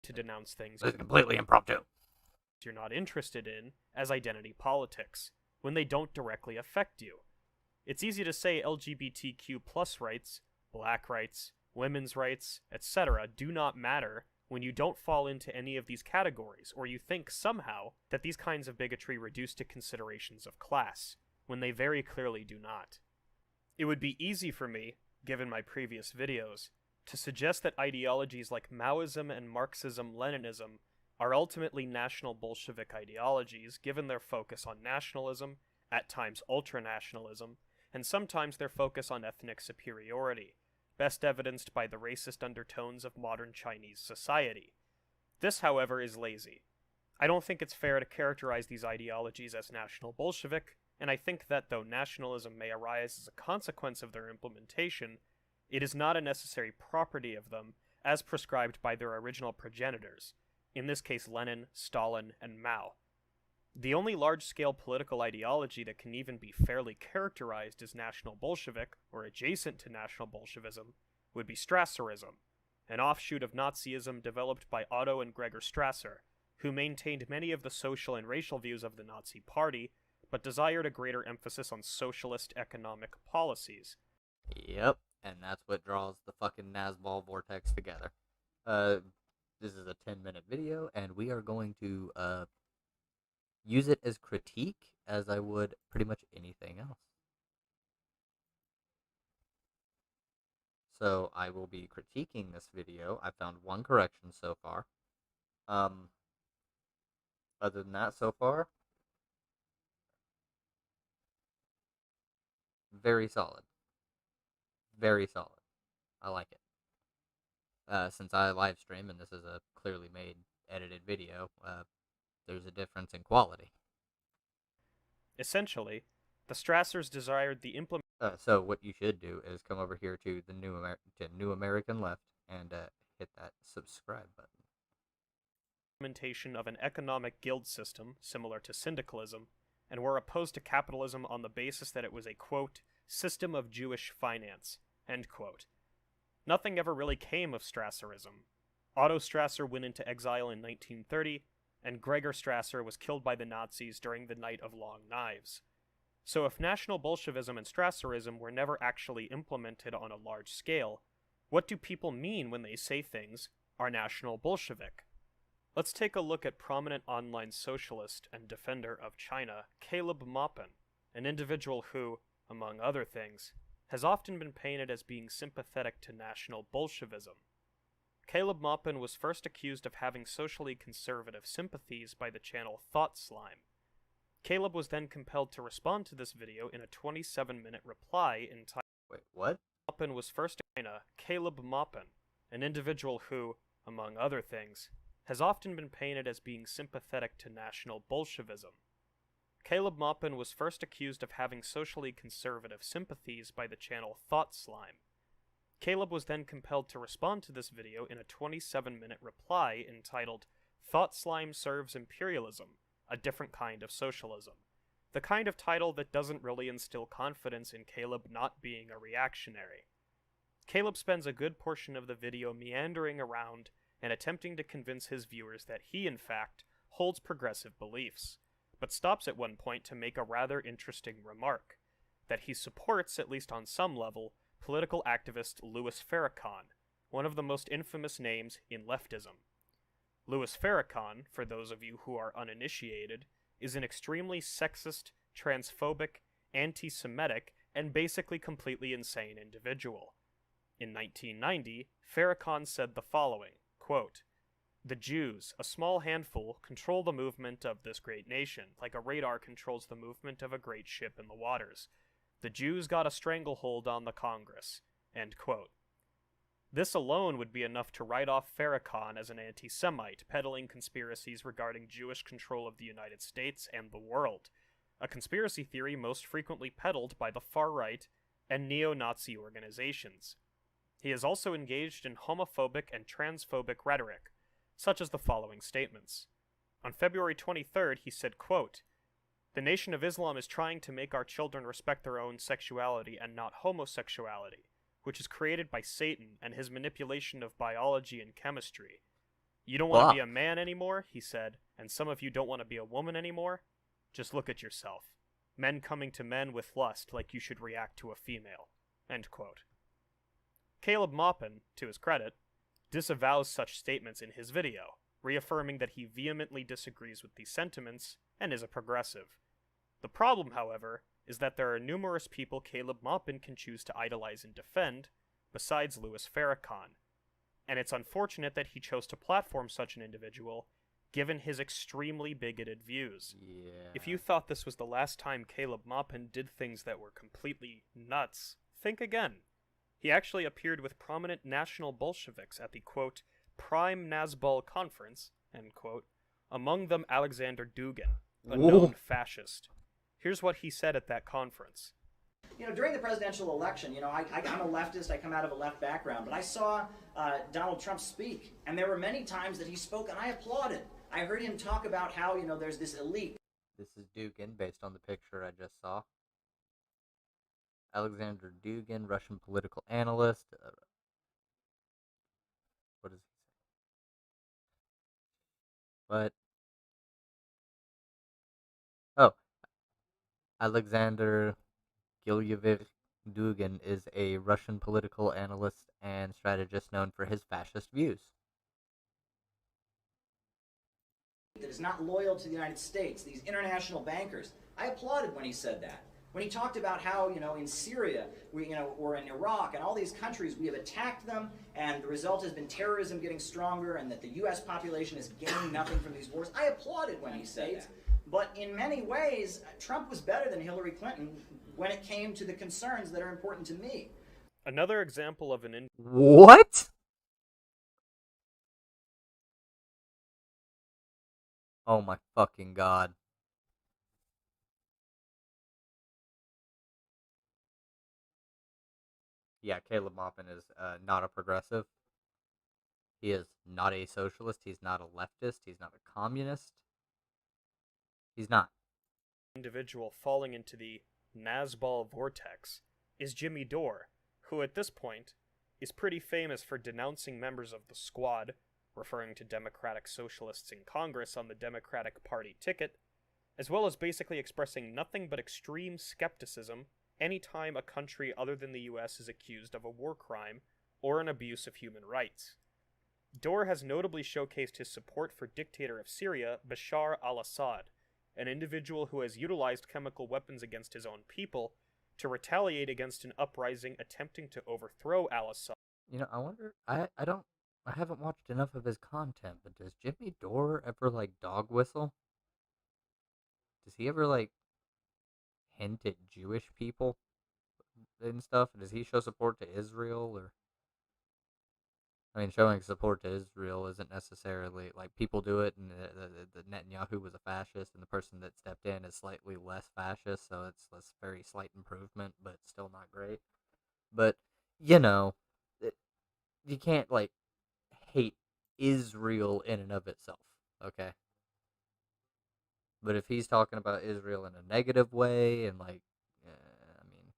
To denounce things This is completely impromptu. You're not interested in as identity politics, when they don't directly affect you. It's easy to say LGBTQ plus rights, black rights, women's rights, etc. do not matter when you don't fall into any of these categories, or you think somehow that these kinds of bigotry reduce to considerations of class, when they very clearly do not. It would be easy for me, given my previous videos, to suggest that ideologies like Maoism and Marxism-Leninism are ultimately National Bolshevik ideologies given their focus on nationalism, at times ultranationalism, and sometimes their focus on ethnic superiority, best evidenced by the racist undertones of modern Chinese society. This, however, is lazy. I don't think it's fair to characterize these ideologies as National Bolshevik, and I think that though nationalism may arise as a consequence of their implementation, it is not a necessary property of them as prescribed by their original progenitors, in this case Lenin, Stalin, and Mao. The only large-scale political ideology that can even be fairly characterized as National Bolshevik, or adjacent to National Bolshevism, would be Strasserism, an offshoot of Nazism developed by Otto and Gregor Strasser, who maintained many of the social and racial views of the Nazi Party, but desired a greater emphasis on socialist economic policies. Yep, and that's what draws the fucking Nazbol vortex together. This is a 10-minute video, and we are going to use it as critique as I would pretty much anything else. So I will be critiquing this video. I found one correction so far. Other than that, so far, very solid. Very solid. I like it. Since I live stream, and this is a clearly made, edited video, there's a difference in quality. Essentially, the Strassers desired the So what you should do is come over here to the New American Left and hit that subscribe button. Implementation of an economic guild system similar to syndicalism, and were opposed to capitalism on the basis that it was a, quote, system of Jewish finance, end quote. Nothing ever really came of Strasserism. Otto Strasser went into exile in 1930, and Gregor Strasser was killed by the Nazis during the Night of Long Knives. So if National Bolshevism and Strasserism were never actually implemented on a large scale, what do people mean when they say things are National Bolshevik? Let's take a look at prominent online socialist and defender of China, Caleb Maupin. an individual who, among other things, has often been painted as being sympathetic to National Bolshevism. Caleb Maupin was first accused of having socially conservative sympathies by the channel Thought Slime. Caleb was then compelled to respond to this video in a 27-minute reply entitled... Wait, what? Maupin was first Caleb Maupin, an individual who, among other things, has often been painted as being sympathetic to National Bolshevism. Caleb Maupin was first accused of having socially conservative sympathies by the channel Thought Slime. Caleb was then compelled to respond to this video in a 27-minute reply entitled, Thought Slime Serves Imperialism, a Different Kind of Socialism. The kind of title that doesn't really instill confidence in Caleb not being a reactionary. Caleb spends a good portion of the video meandering around and attempting to convince his viewers that he, in fact, holds progressive beliefs, but stops at one point to make a rather interesting remark, that he supports, at least on some level, political activist Louis Farrakhan, one of the most infamous names in leftism. Louis Farrakhan, for those of you who are uninitiated, is an extremely sexist, transphobic, anti-Semitic, and basically completely insane individual. In 1990, Farrakhan said the following, quote, "The Jews, a small handful, control the movement of this great nation, like a radar controls the movement of a great ship in the waters. The Jews got a stranglehold on the Congress." End quote. This alone would be enough to write off Farrakhan as an anti-Semite, peddling conspiracies regarding Jewish control of the United States and the world, a conspiracy theory most frequently peddled by the far-right and neo-Nazi organizations. He is also engaged in homophobic and transphobic rhetoric, such as the following statements. On February 23rd, he said, quote, "The Nation of Islam is trying to make our children respect their own sexuality and not homosexuality, which is created by Satan and his manipulation of biology and chemistry. You don't want to be a man anymore," he said, "and some of you don't want to be a woman anymore? Just look at yourself. Men coming to men with lust like you should react to a female." End quote. Caleb Maupin, to his credit, disavows such statements in his video, reaffirming that he vehemently disagrees with these sentiments and is a progressive. The problem, however, is that there are numerous people Caleb Maupin can choose to idolize and defend, besides Louis Farrakhan, and it's unfortunate that he chose to platform such an individual, given his extremely bigoted views. Yeah. If you thought this was the last time Caleb Maupin did things that were completely nuts, think again. He actually appeared with prominent National Bolsheviks at the, quote, Prime Nazbol Conference, end quote, among them Alexander Dugin, a known fascist. Here's what he said at that conference. You know, during the presidential election, you know, I'm a leftist, I come out of a left background, but I saw Donald Trump speak, and there were many times that he spoke, and I applauded. I heard him talk about how, you know, there's this elite. This is Dugin, based on the picture I just saw. Alexander Dugin, Russian political analyst. What is he saying? What? Oh. Alexander Gilyevich Dugin is a Russian political analyst and strategist known for his fascist views. That is not loyal to the United States, these international bankers. I applauded when he said that. When he talked about how, you know, in Syria, or in Iraq and all these countries, we have attacked them, and the result has been terrorism getting stronger, and that the U.S. population is gaining nothing from these wars. I applauded when he said that. But in many ways, Trump was better than Hillary Clinton when it came to the concerns that are important to me. Another example of an... What? Oh my fucking god. Yeah, Caleb Maupin is not a progressive. He is not a socialist. He's not a leftist. He's not a communist. He's not. Individual falling into the Nazbol vortex is Jimmy Dore, who at this point is pretty famous for denouncing members of the Squad, referring to Democratic Socialists in Congress on the Democratic Party ticket, as well as basically expressing nothing but extreme skepticism anytime a country other than the US is accused of a war crime or an abuse of human rights. Dore has notably showcased his support for dictator of Syria, Bashar al-Assad, an individual who has utilized chemical weapons against his own people to retaliate against an uprising attempting to overthrow al-Assad. You know, I wonder. I haven't watched enough of his content, but does Jimmy Dore ever like dog whistle? Does he ever like hint at Jewish people and stuff? Does he show support to Israel or? I mean, showing support to Israel isn't necessarily like people do it, and the Netanyahu was a fascist, and the person that stepped in is slightly less fascist, so it's less very slight improvement, but still not great. But you know, you can't like hate Israel in and of itself, okay? But if he's talking about Israel in a negative way and like, I mean,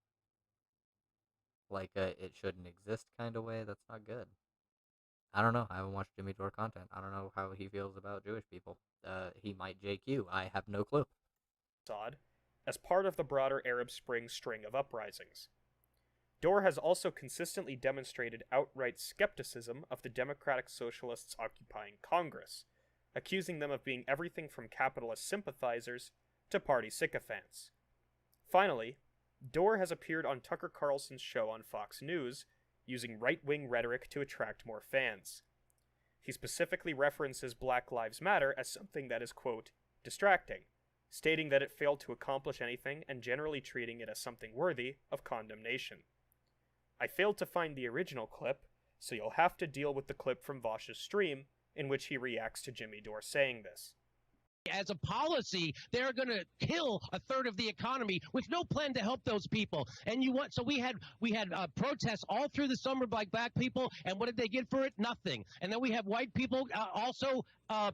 like it shouldn't exist kind of way, that's not good. I don't know. I haven't watched Jimmy Dore content. I don't know how he feels about Jewish people. He might JQ. I have no clue. Assad, as part of the broader Arab Spring string of uprisings. Dore has also consistently demonstrated outright skepticism of the Democratic Socialists occupying Congress, accusing them of being everything from capitalist sympathizers to party sycophants. Finally, Dore has appeared on Tucker Carlson's show on Fox News, using right-wing rhetoric to attract more fans. He specifically references Black Lives Matter as something that is, quote, distracting, stating that it failed to accomplish anything and generally treating it as something worthy of condemnation. I failed to find the original clip, so you'll have to deal with the clip from Vosh's stream in which he reacts to Jimmy Dore saying this. As a policy, they're going to kill a third of the economy with no plan to help those people. And so we had protests all through the summer by black people, and what did they get for it? Nothing. And then we have white people also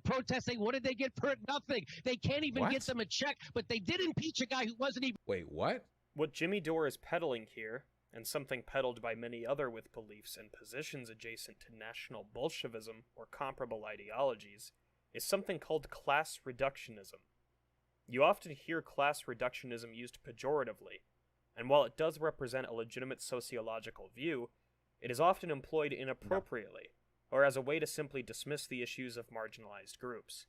protesting. What did they get for it? Nothing. They can't even get them a check, but they did impeach a guy who wasn't even. Wait, what? What Jimmy Dore is peddling here, and something peddled by many other with beliefs and positions adjacent to National Bolshevism or comparable ideologies, is something called class reductionism. You often hear class reductionism used pejoratively, and while it does represent a legitimate sociological view, it is often employed inappropriately, or as a way to simply dismiss the issues of marginalized groups.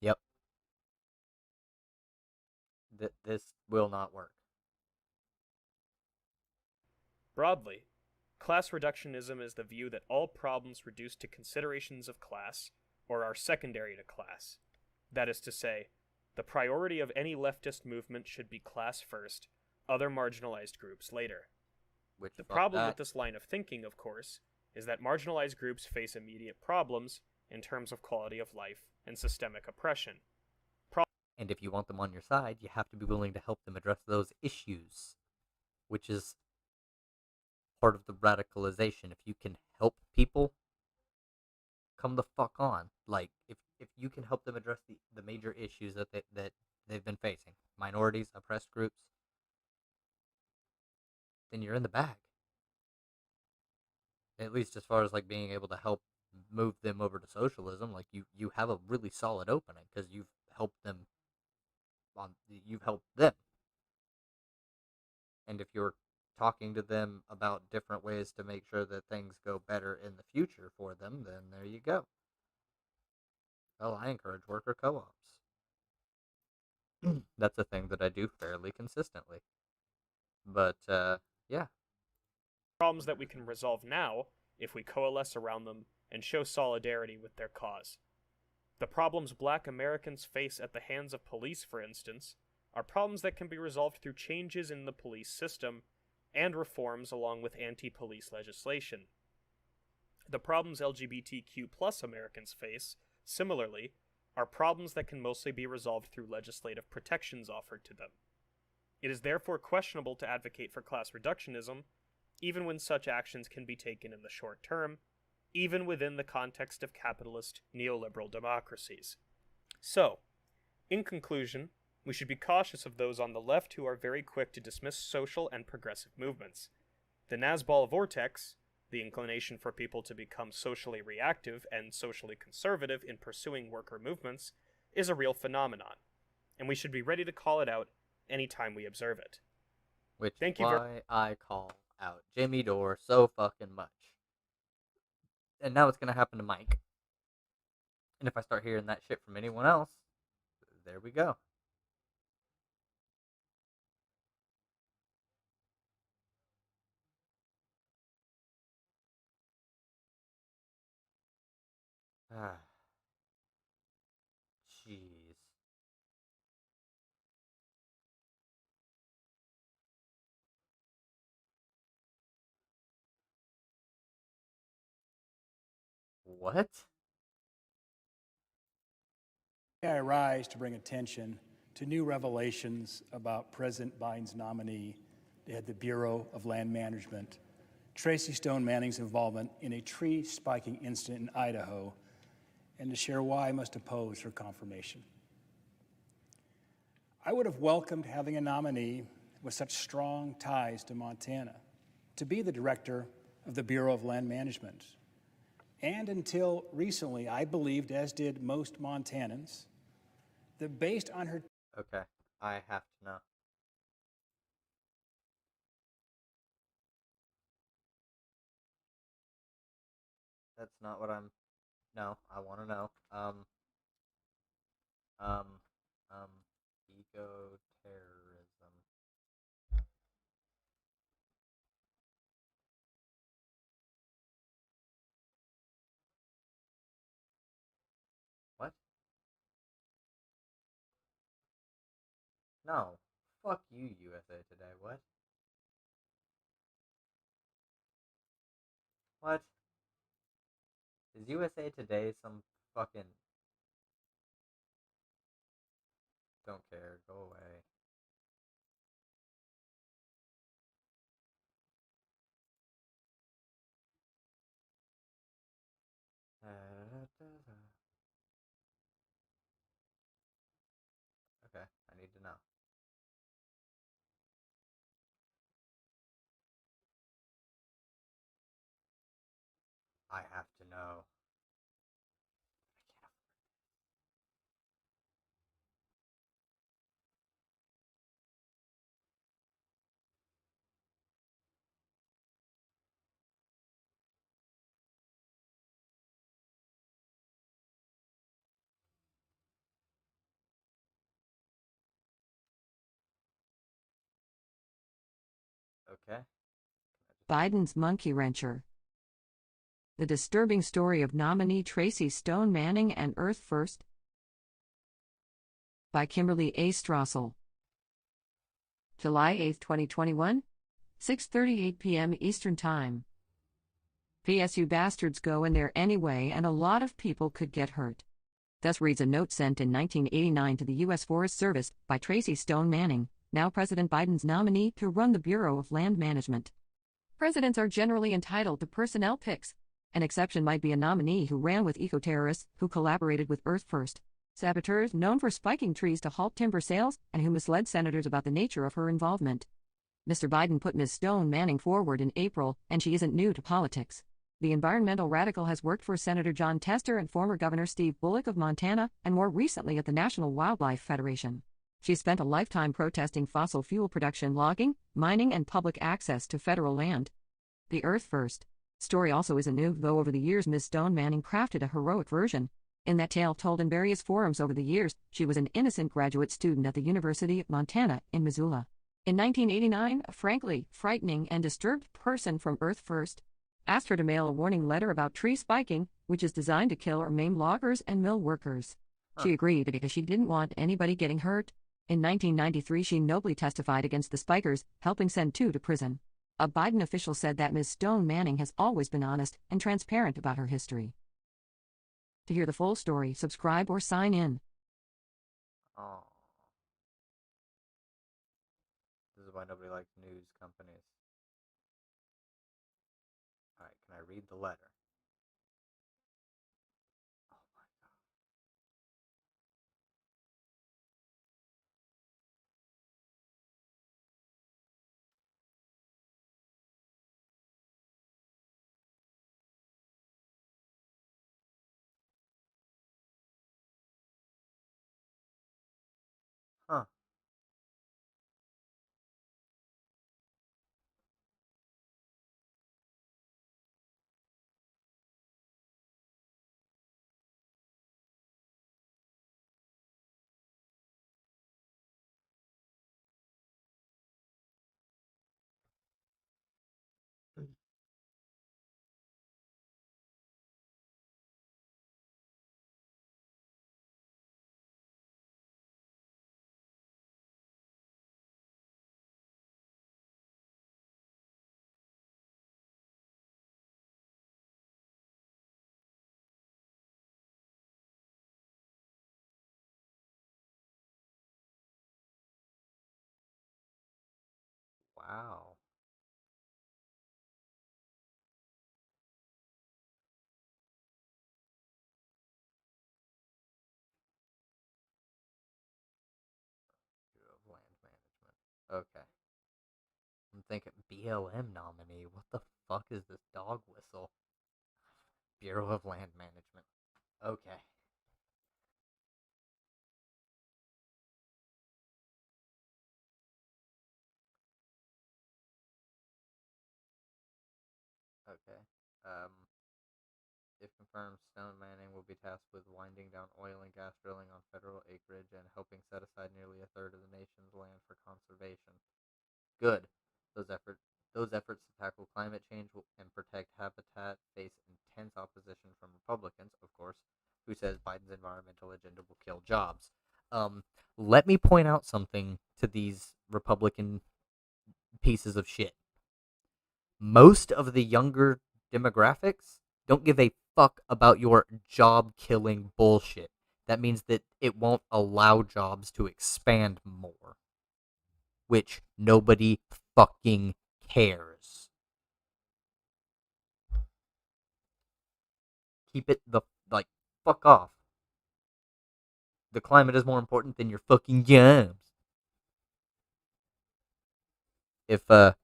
Yep. This will not work. Broadly, class reductionism is the view that all problems reduced to considerations of class, or are secondary to class. That is to say, the priority of any leftist movement should be class first, other marginalized groups later. The problem with this line of thinking, of course, is that marginalized groups face immediate problems in terms of quality of life and systemic oppression. And if you want them on your side, you have to be willing to help them address those issues, which is part of the radicalization. If you can help people, come the fuck on. Like, if you can help them address the major issues that they've been facing, minorities, oppressed groups, then you're in the bag. At least as far as like being able to help move them over to socialism, like you have a really solid opening because you've helped them. You've helped them, and if you're talking to them about different ways to make sure that things go better in the future for them, then there you go. Well, I encourage worker co-ops. That's a thing that I do fairly consistently. But, yeah. Problems that we can resolve now if we coalesce around them and show solidarity with their cause. The problems Black Americans face at the hands of police, for instance, are problems that can be resolved through changes in the police system and reforms along with anti-police legislation. The problems LGBTQ+ Americans face, similarly, are problems that can mostly be resolved through legislative protections offered to them. It is therefore questionable to advocate for class reductionism, even when such actions can be taken in the short term, even within the context of capitalist neoliberal democracies. So, in conclusion, we should be cautious of those on the left who are very quick to dismiss social and progressive movements. The Nazball vortex, the inclination for people to become socially reactive and socially conservative in pursuing worker movements, is a real phenomenon, and we should be ready to call it out anytime we observe it. Which Thank is you why I call out Jimmy Dore so fucking much. And now it's gonna happen to Mike. And if I start hearing that shit from anyone else, there we go. Ah, jeez. What? I rise to bring attention to new revelations about President Biden's nominee to head the Bureau of Land Management, Tracy Stone Manning's involvement in a tree spiking incident in Idaho, and to share why I must oppose her confirmation. I would have welcomed having a nominee with such strong ties to Montana to be the director of the Bureau of Land Management. And until recently, I believed, as did most Montanans, that based on her... Okay, I have to know. That's not what I'm... No, I want to know. Um, Eco-terrorism. What? No. Fuck you, USA Today. What? What? Is USA Today some fucking... Don't care. Go away. Okay, I need to know. I have to know. Okay. Biden's monkey wrencher. The disturbing story of nominee Tracy Stone Manning and Earth First by Kimberly A. Strassel. July 8, 2021, 6:38 p.m. Eastern Time. PSU bastards go in there anyway, and a lot of people could get hurt. Thus reads a note sent in 1989 to the U.S. Forest Service by Tracy Stone Manning, now President Biden's nominee to run the Bureau of Land Management. Presidents are generally entitled to personnel picks. An exception might be a nominee who ran with eco-terrorists who collaborated with Earth First, saboteurs known for spiking trees to halt timber sales and who misled senators about the nature of her involvement. Mr. Biden put Ms. Stone Manning forward in April, and she isn't new to politics. The environmental radical has worked for Senator John Tester and former Governor Steve Bullock of Montana, and more recently at the National Wildlife Federation. She spent a lifetime protesting fossil fuel production, logging, mining, and public access to federal land. The Earth First story also isn't new, though over the years Ms. Stone Manning crafted a heroic version. In that tale told in various forums over the years, she was an innocent graduate student at the University of Montana in Missoula. In 1989, a frankly frightening and disturbed person from Earth First asked her to mail a warning letter about tree spiking, which is designed to kill or maim loggers and mill workers. She agreed because she didn't want anybody getting hurt. In 1993, she nobly testified against the spikers, helping send 2 to prison. A Biden official said that Ms. Stone Manning has always been honest and transparent about her history. To hear the full story, subscribe or sign in. Oh. This is why nobody likes news companies. Alright, can I read the letter? Oh my god. Huh. Wow. Bureau of Land Management. Okay. I'm thinking BLM nominee. What the fuck is this dog whistle? Bureau of Land Management. Okay. Okay. If confirmed, Stone Manning will be tasked with winding down oil and gas drilling on federal acreage and helping set aside nearly a third of the nation's land for conservation. Good. Those efforts to tackle climate change and protect habitat face intense opposition from Republicans, of course, who says Biden's environmental agenda will kill jobs. Let me point out something to these Republican pieces of shit. Most of the younger demographics don't give a fuck about your job killing bullshit. That means that it won't allow jobs to expand more, which nobody fucking cares. Keep it the fuck off. The climate is more important than your fucking jobs. If the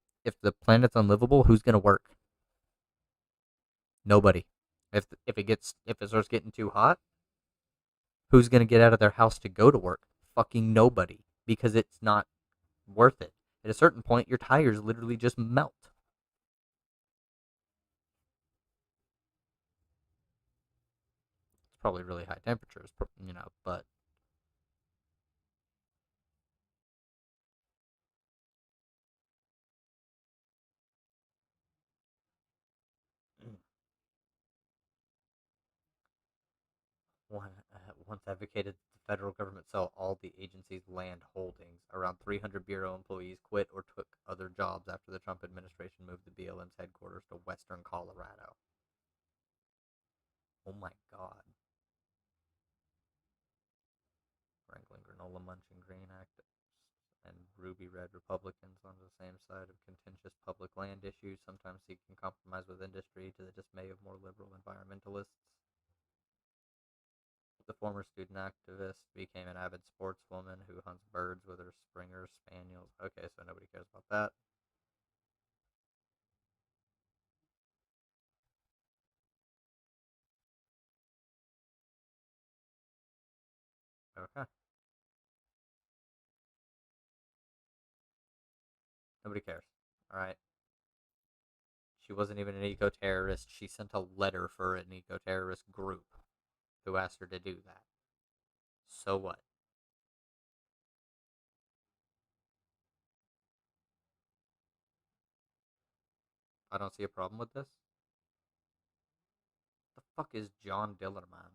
planet's unlivable, who's gonna work? Nobody. If it starts getting too hot, who's gonna get out of their house to go to work? Fucking nobody, because it's not worth it. At a certain point, your tires literally just melt. It's probably really high temperatures, but once advocated that the federal government sell all the agency's land holdings. Around 300 Bureau employees quit or took other jobs after the Trump administration moved the BLM's headquarters to western Colorado. Oh my god. Wrangling granola munching green activists and ruby red Republicans on the same side of contentious public land issues, sometimes seeking compromise with industry to the dismay of more liberal environmentalists. The former student activist became an avid sportswoman who hunts birds with her Springer Spaniels. Okay, so nobody cares about that. Okay. Nobody cares. Alright. She wasn't even an eco-terrorist. She sent a letter for an eco-terrorist group who asked her to do that. So what? I don't see a problem with this. The fuck is John Dillerman?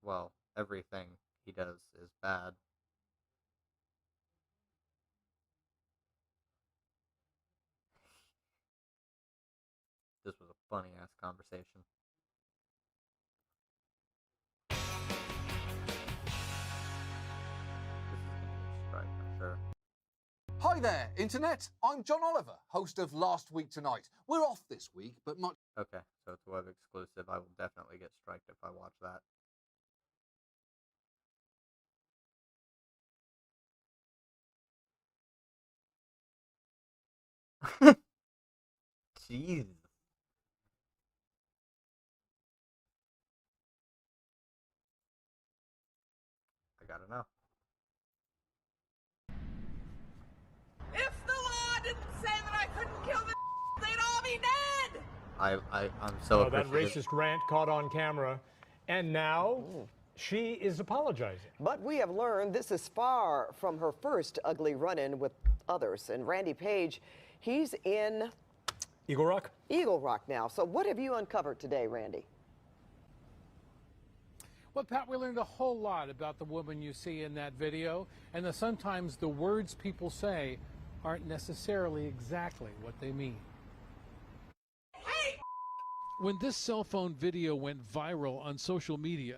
Well, everything he does is bad. This was a funny ass conversation. This is gonna get a strike, I'm sure. Hi there, Internet. I'm John Oliver, host of Last Week Tonight. We're off this week, but much... Okay, so it's a web exclusive. I will definitely get striked if I watch that. Jeez. I gotta know. If the law didn't say that I couldn't kill them, they'd all be dead! I'm so that appreciative. racist rant caught on camera, and now she is apologizing. But we have learned this is far from her first ugly run-in with others. And Randy Page, he's in Eagle Rock? Eagle Rock now. So what have you uncovered today, Randy? Well, Pat, we learned a whole lot about the woman you see in that video, and that sometimes the words people say aren't necessarily exactly what they mean. When this cell phone video went viral on social media,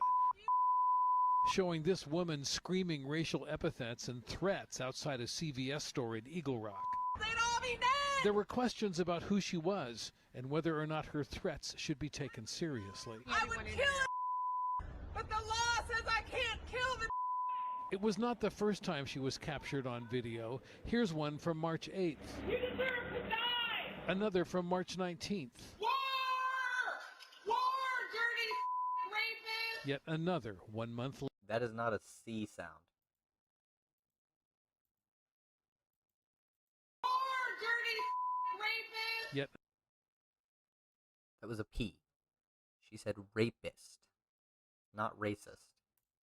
showing this woman screaming racial epithets and threats outside a CVS store in Eagle Rock. They'd all be dead! There were questions about who she was and whether or not her threats should be taken seriously. I would kill it, but the law says I can't kill the. It was not the first time she was captured on video. Here's one from March 8th. You deserve to die! Another from March 19th. War! War, dirty rapist! Yet another 1 month later. That is not a C sound. War, dirty rapist! Yet That was a P. She said rapist, not racist.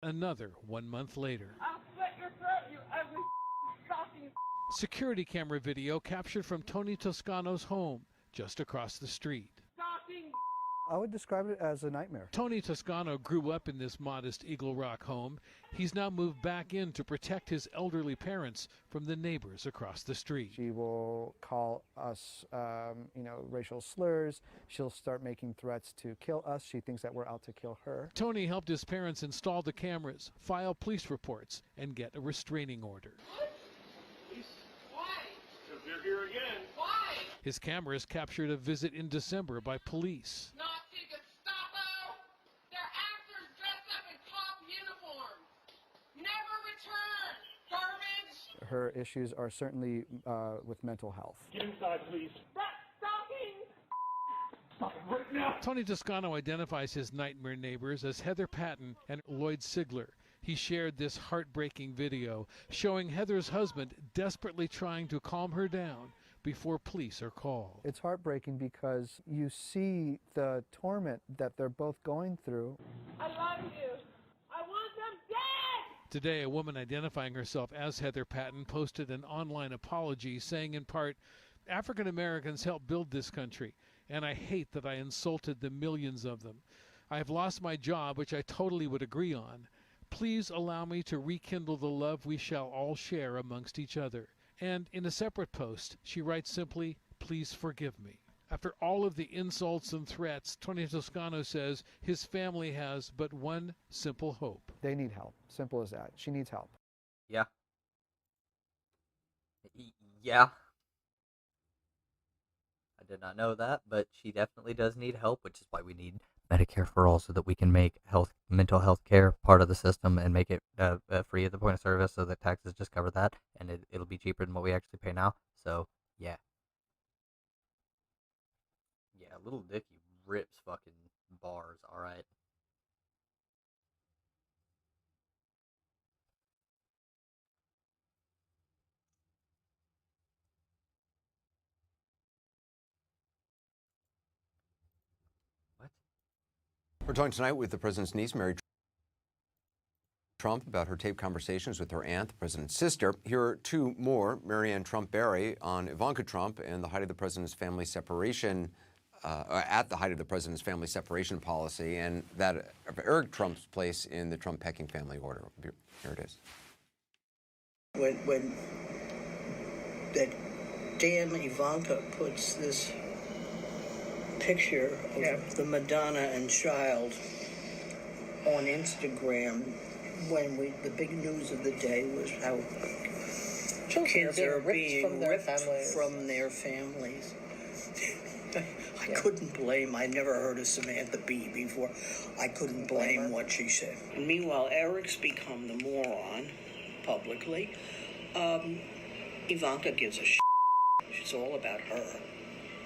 another 1 month later. I'll slit your throat, you ugly stalking. Security camera video captured from Tony Toscano's home just across the street. Stalking. I would describe it as a nightmare. Tony Toscano grew up in this modest Eagle Rock home. He's now moved back in to protect his elderly parents from the neighbors across the street. She will call us, racial slurs. She'll start making threats to kill us. She thinks that we're out to kill her. Tony helped his parents install the cameras, file police reports, and get a restraining order. Why? Because they're here again. Why? His cameras captured a visit in December by police. Nazi Gestapo. They're actors dressed up in cop uniforms. Never return. Garbage. Her issues are certainly with mental health. Get inside, please. Stalking. Stop it right now. Tony Toscano identifies his nightmare neighbors as Heather Patton and Lloyd Sigler. He shared this heartbreaking video showing Heather's husband desperately trying to calm her down before police are called. It's heartbreaking because you see the torment that they're both going through. I love you. I want them dead. Today, a woman identifying herself as Heather Patton posted an online apology saying in part, "African Americans helped build this country, and I hate that I insulted the millions of them. I have lost my job, which I totally would agree on. Please allow me to rekindle the love we shall all share amongst each other." And in a separate post, she writes simply, "Please forgive me." After all of the insults and threats, Tony Toscano says his family has but one simple hope. They need help. Simple as that. She needs help. Yeah. Yeah. I did not know that, but she definitely does need help, which is why we need Medicare for all, so that we can make mental health care part of the system and make it free at the point of service, so that taxes just cover that, and it'll be cheaper than what we actually pay now. So yeah, Little Dicky rips fucking bars. All right. We're talking tonight with the president's niece, Mary Trump, about her taped conversations with her aunt, the president's sister. Here are two more, Marianne Trump-Barry, on Ivanka Trump and the height of the president's family separation, at the height of the president's family separation policy, and that of Eric Trump's place in the Trump-Pecking family order. Here it is. When that damn Ivanka puts this picture of the Madonna and child on Instagram, when the big news of the day was how kids are being ripped from their families. I couldn't blame. I never heard of Samantha Bee before. I couldn't blame what she said. And meanwhile, Eric's become the moron publicly. Ivanka gives a shit. It's all about her.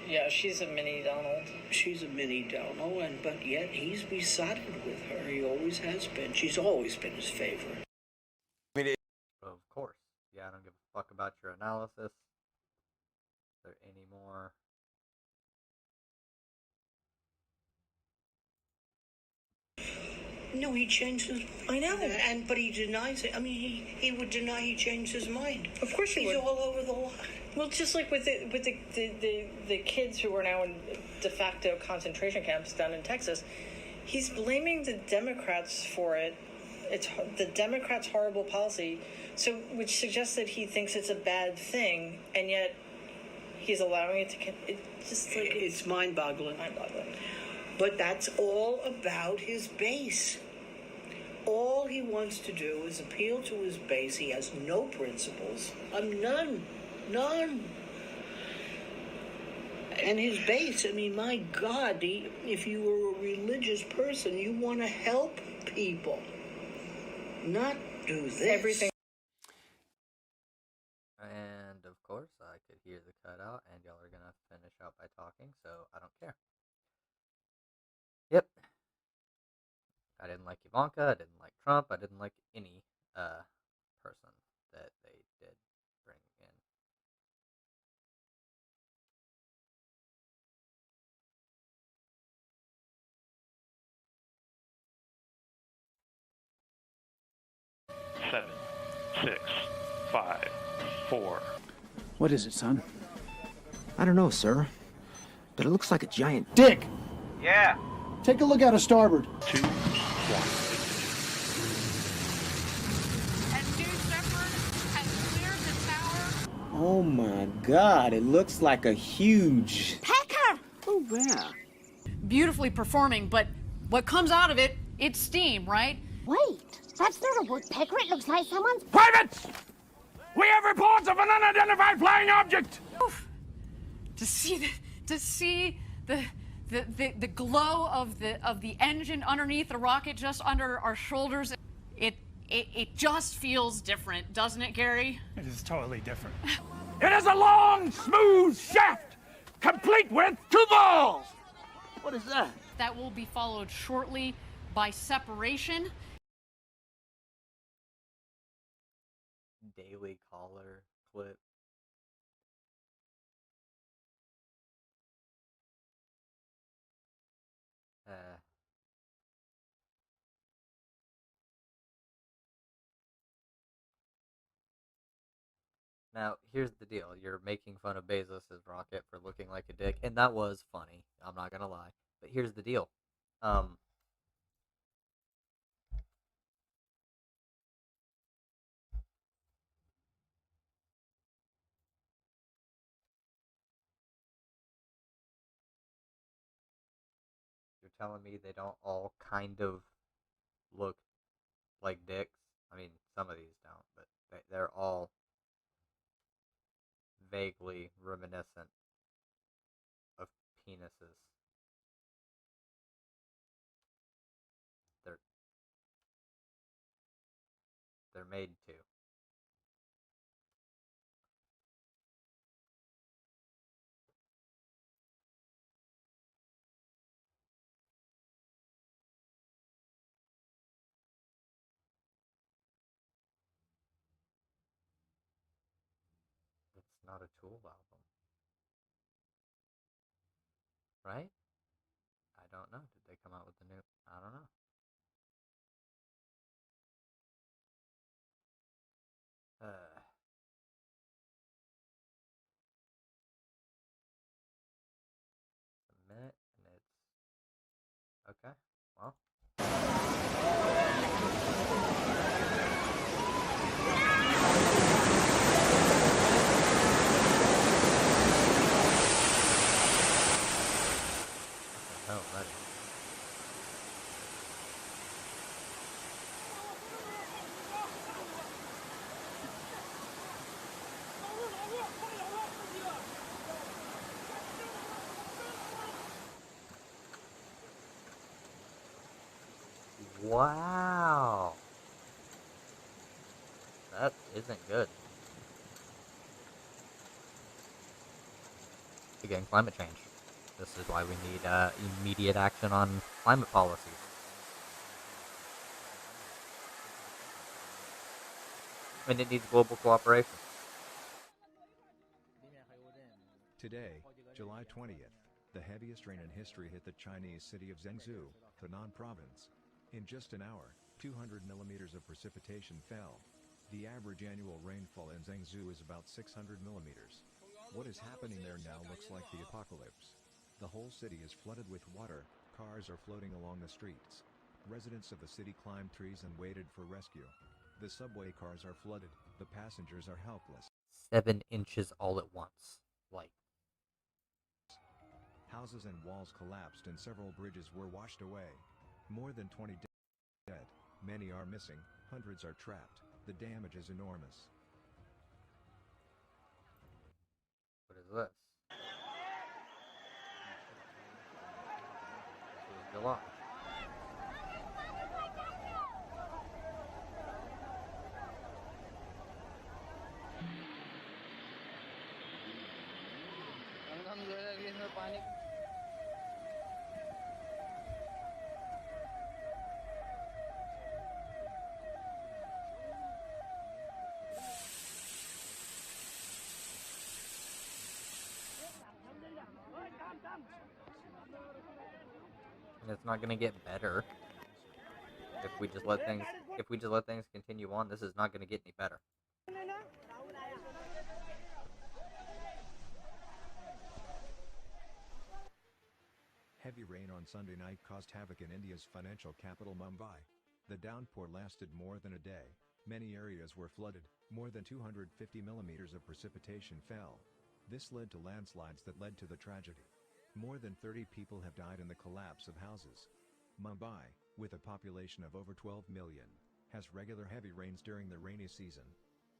Yeah, she's a mini Donald. She's a mini Donald, but yet he's besotted with her. He always has been. She's always been his favorite. Of course. Yeah, I don't give a fuck about your analysis. Is there any more? No, he changed his mind. I know. But he denies it. I mean, he would deny he changed his mind. Of course he would. He's all over the line. Well, just like with the kids who are now in de facto concentration camps down in Texas, he's blaming the Democrats for it. It's the Democrats' horrible policy, which suggests that he thinks it's a bad thing, and yet he's allowing it to. It's mind-boggling. Mind-boggling. But that's all about his base. All he wants to do is appeal to his base. He has no principles. None. And his base, I mean, my God, if you were a religious person, you want to help people, not do this. Everything. And of course, I could hear the cutout, and y'all are gonna finish out by talking, so I don't care. Yep. I didn't like Ivanka, I didn't like Trump, I didn't like any person that they did bring in. Seven, 6, 5, 4. What is it, son? I don't know, sir. But it looks like a giant dick. Yeah. Take a look out of starboard. 2, 1. Oh my God, it looks like a huge... Pecker! Oh, yeah. Beautifully performing, but what comes out of it, it's steam, right? Wait, that's not a woodpecker. It looks like someone's... Privates! We have reports of an unidentified flying object! Oof. To see the glow of the engine underneath the rocket just under our shoulders, it just feels different, doesn't it, Gary? It is totally different. It is a long, smooth shaft, complete with two balls! What is that? That will be followed shortly by separation. Daily Caller clip. Now, here's the deal. You're making fun of Bezos' rocket for looking like a dick, and that was funny. I'm not gonna lie. But here's the deal. You're telling me they don't all kind of look like dicks? I mean, some of these don't, but they're all vaguely reminiscent of penises. They're made to. It's not a Tool album. Right? I don't know. Did they come out with a new... I don't know. A minute, and it's... Okay, well... Oh, buddy. Wow. That isn't good. Again, climate change. This is why we need immediate action on climate policies. And it needs global cooperation. Today, July 20th, the heaviest rain in history hit the Chinese city of Zhengzhou, Henan province. In just an hour, 200 millimeters of precipitation fell. The average annual rainfall in Zhengzhou is about 600 millimeters. What is happening there now looks like the apocalypse. The whole city is flooded with water, cars are floating along the streets. Residents of the city climbed trees and waited for rescue. The subway cars are flooded, the passengers are helpless. 7 inches all at once. Like. Houses and walls collapsed and several bridges were washed away. More than 20 dead. Many are missing, hundreds are trapped. The damage is enormous. What is this? This is July. And it's not gonna get better if we just let things continue on. This is not gonna get any better. Heavy rain on Sunday night caused havoc in India's financial capital Mumbai. The downpour lasted more than a day. Many areas were flooded. More than 250 millimeters of precipitation fell. This led to landslides that led to the tragedy. More than 30 people have died in the collapse of houses. Mumbai, with a population of over 12 million, has regular heavy rains during the rainy season.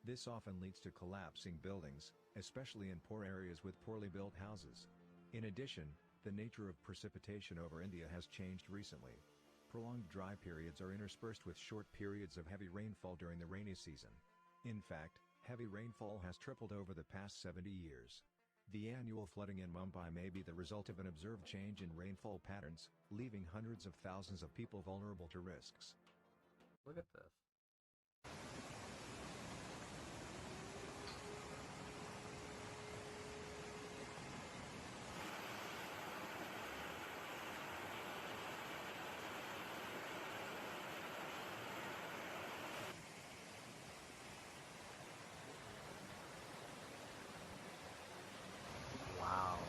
This often leads to collapsing buildings, especially in poor areas with poorly built houses. In addition, the nature of precipitation over India has changed recently. Prolonged dry periods are interspersed with short periods of heavy rainfall during the rainy season. In fact, heavy rainfall has tripled over the past 70 years. The annual flooding in Mumbai may be the result of an observed change in rainfall patterns, leaving hundreds of thousands of people vulnerable to risks. Look at this. Wow.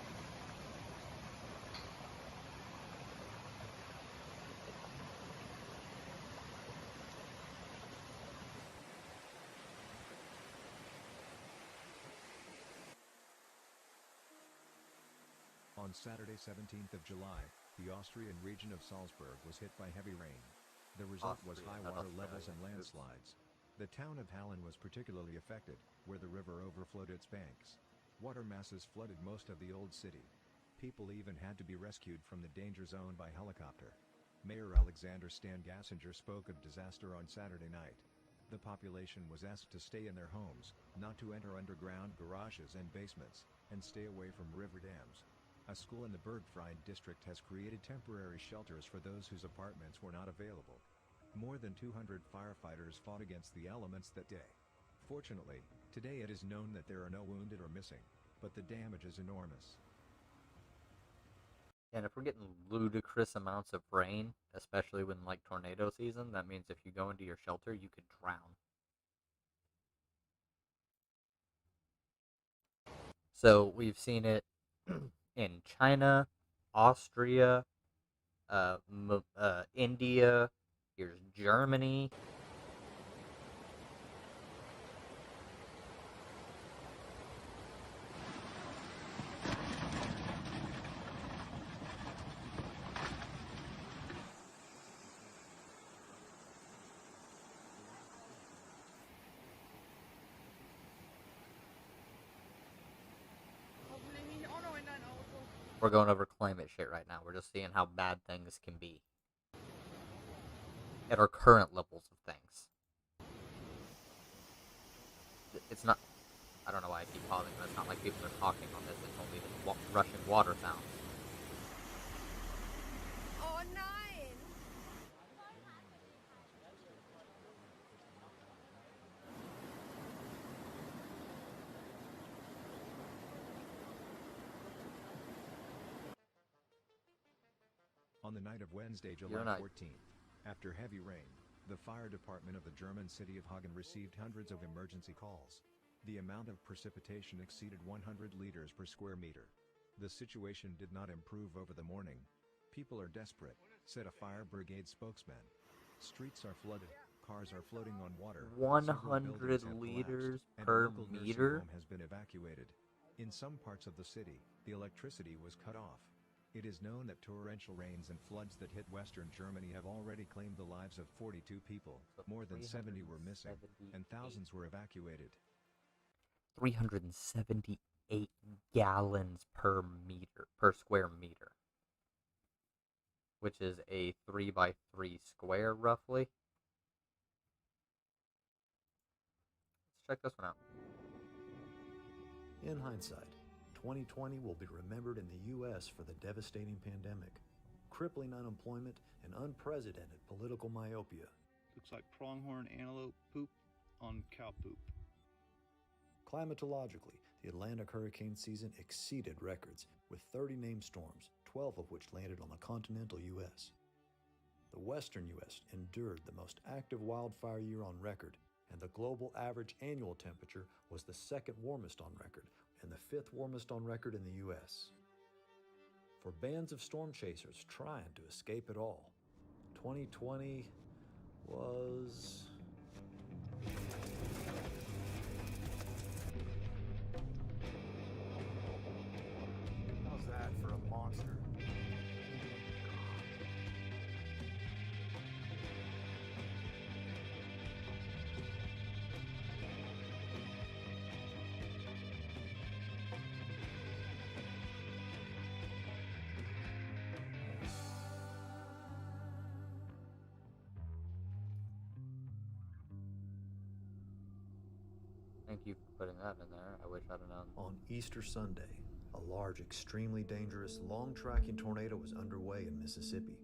On Saturday 17th of July, the Austrian region of Salzburg was hit by heavy rain. The result was high water levels and landslides. The town of Hallen was particularly affected, where the river overflowed its banks. Water masses flooded most of the old city. People even had to be rescued from the danger zone by helicopter. Mayor Alexander Stan Gassinger spoke of disaster on Saturday night. The population was asked to stay in their homes, not to enter underground garages and basements, and stay away from river dams. A school in the Bergfried district has created temporary shelters for those whose apartments were not available. More than 200 firefighters fought against the elements that day. Fortunately, today it is known that there are no wounded or missing, but the damage is enormous. And if we're getting ludicrous amounts of rain, especially when like tornado season, that means if you go into your shelter, you could drown. So we've seen it in China, Austria, India. Here's Germany. We're going over climate shit right now. We're just seeing how bad things can be at our current levels of things. It's not, I don't know why I keep pausing, but it's not like people are talking on this. It's only the rushing water sounds. Oh, nein! On the night of Wednesday, July 14th, after heavy rain, the fire department of the German city of Hagen received hundreds of emergency calls. The amount of precipitation exceeded 100 liters per square meter. The situation did not improve over the morning. People are desperate, said a fire brigade spokesman. Streets are flooded, cars are floating on water. 100 liters per meter home has been evacuated. In some parts of the city, the electricity was cut off. It is known that torrential rains and floods that hit western Germany have already claimed the lives of 42 people, more than 70 were missing, and thousands were evacuated. 378 gallons per square meter, which is a 3 by 3 square roughly. Let's check this one out. In hindsight, 2020 will be remembered in the U.S. for the devastating pandemic, crippling unemployment, and unprecedented political myopia. Looks like pronghorn antelope poop on cow poop. Climatologically, the Atlantic hurricane season exceeded records, with 30 named storms, 12 of which landed on the continental U.S. The western U.S. endured the most active wildfire year on record, and the global average annual temperature was the second warmest on record and the fifth warmest on record in the U.S. For bands of storm chasers trying to escape it all, 2020 was... How's that for a monster? Thank you for putting that in there. I wish I'd have known. On Easter Sunday, a large, extremely dangerous, long-tracking tornado was underway in Mississippi.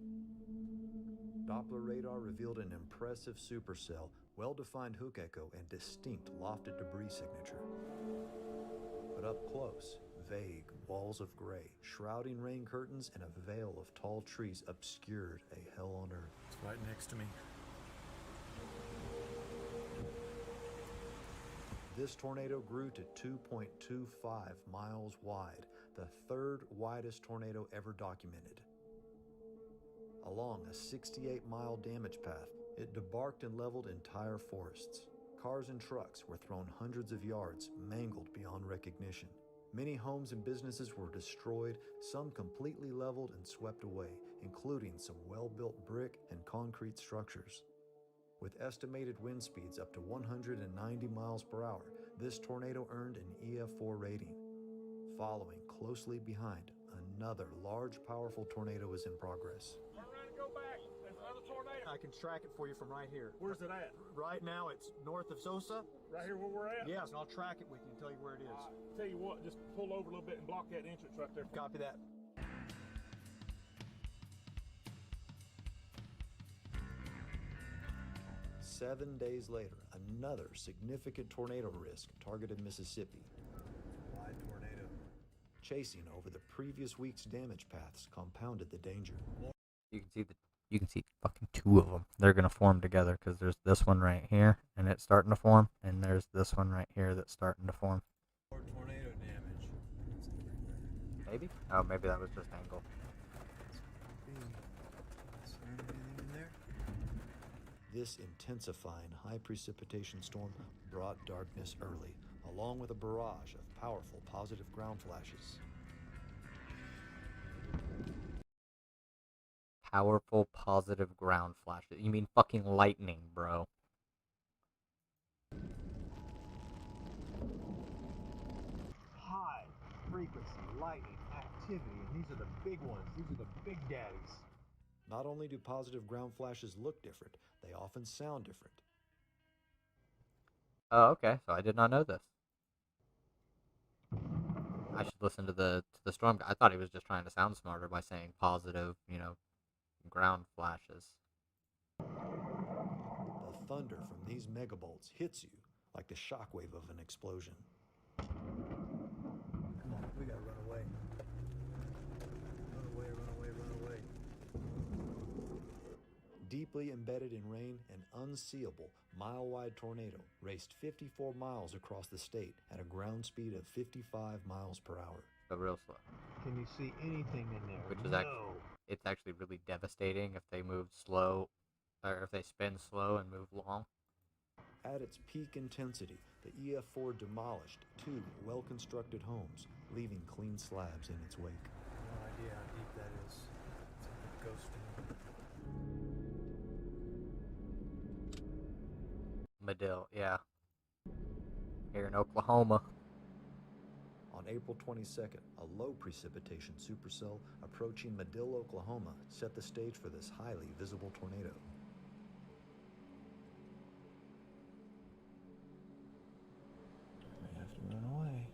Doppler radar revealed an impressive supercell, well-defined hook echo, and distinct lofted debris signature. But up close, vague walls of gray, shrouding rain curtains, and a veil of tall trees obscured a hell on earth. It's right next to me. This tornado grew to 2.25 miles wide, the third widest tornado ever documented. Along a 68-mile damage path, it debarked and leveled entire forests. Cars and trucks were thrown hundreds of yards, mangled beyond recognition. Many homes and businesses were destroyed, some completely leveled and swept away, including some well-built brick and concrete structures. With estimated wind speeds up to 190 miles per hour, this tornado earned an EF4 rating. Following closely behind, another large, powerful tornado is in progress. Turn around and go back. There's another tornado. I can track it for you from right here. Where's it at? Right now, it's north of Sosa. Right here where we're at? Yes, and I'll track it with you and tell you where it is. Tell you what, just pull over a little bit and block that entrance right there. Copy that. Seven days later, another significant tornado risk targeted Mississippi. Wide tornado. Chasing over the previous week's damage paths compounded the danger. You can see fucking two of them. They're gonna form together because there's this one right here and it's starting to form, and there's this one right here that's starting to form. More tornado damage. Maybe? Oh, maybe that was just angle. This intensifying high precipitation storm brought darkness early, along with a barrage of powerful positive ground flashes. Powerful positive ground flashes. You mean fucking lightning, bro. High frequency lightning activity, and these are the big ones. These are the big daddies. Not only do positive ground flashes look different, they often sound different. Oh, okay. So I did not know this. I should listen to the storm guy. I thought he was just trying to sound smarter by saying positive, ground flashes. The thunder from these megabolts hits you like the shockwave of an explosion. Come on, we gotta run away. Run away, run away, run away. Deeply embedded in rain, an unseeable, mile-wide tornado raced 54 miles across the state at a ground speed of 55 miles per hour. So real slow. Can you see anything in there? Which is it's actually really devastating if they move slow, or if they spin slow and move long. At its peak intensity, the EF4 demolished two well-constructed homes, leaving clean slabs in its wake. No idea how deep that Medill, yeah. Here in Oklahoma. On April 22nd, a low precipitation supercell approaching Medill, Oklahoma, set the stage for this highly visible tornado. I have to run away.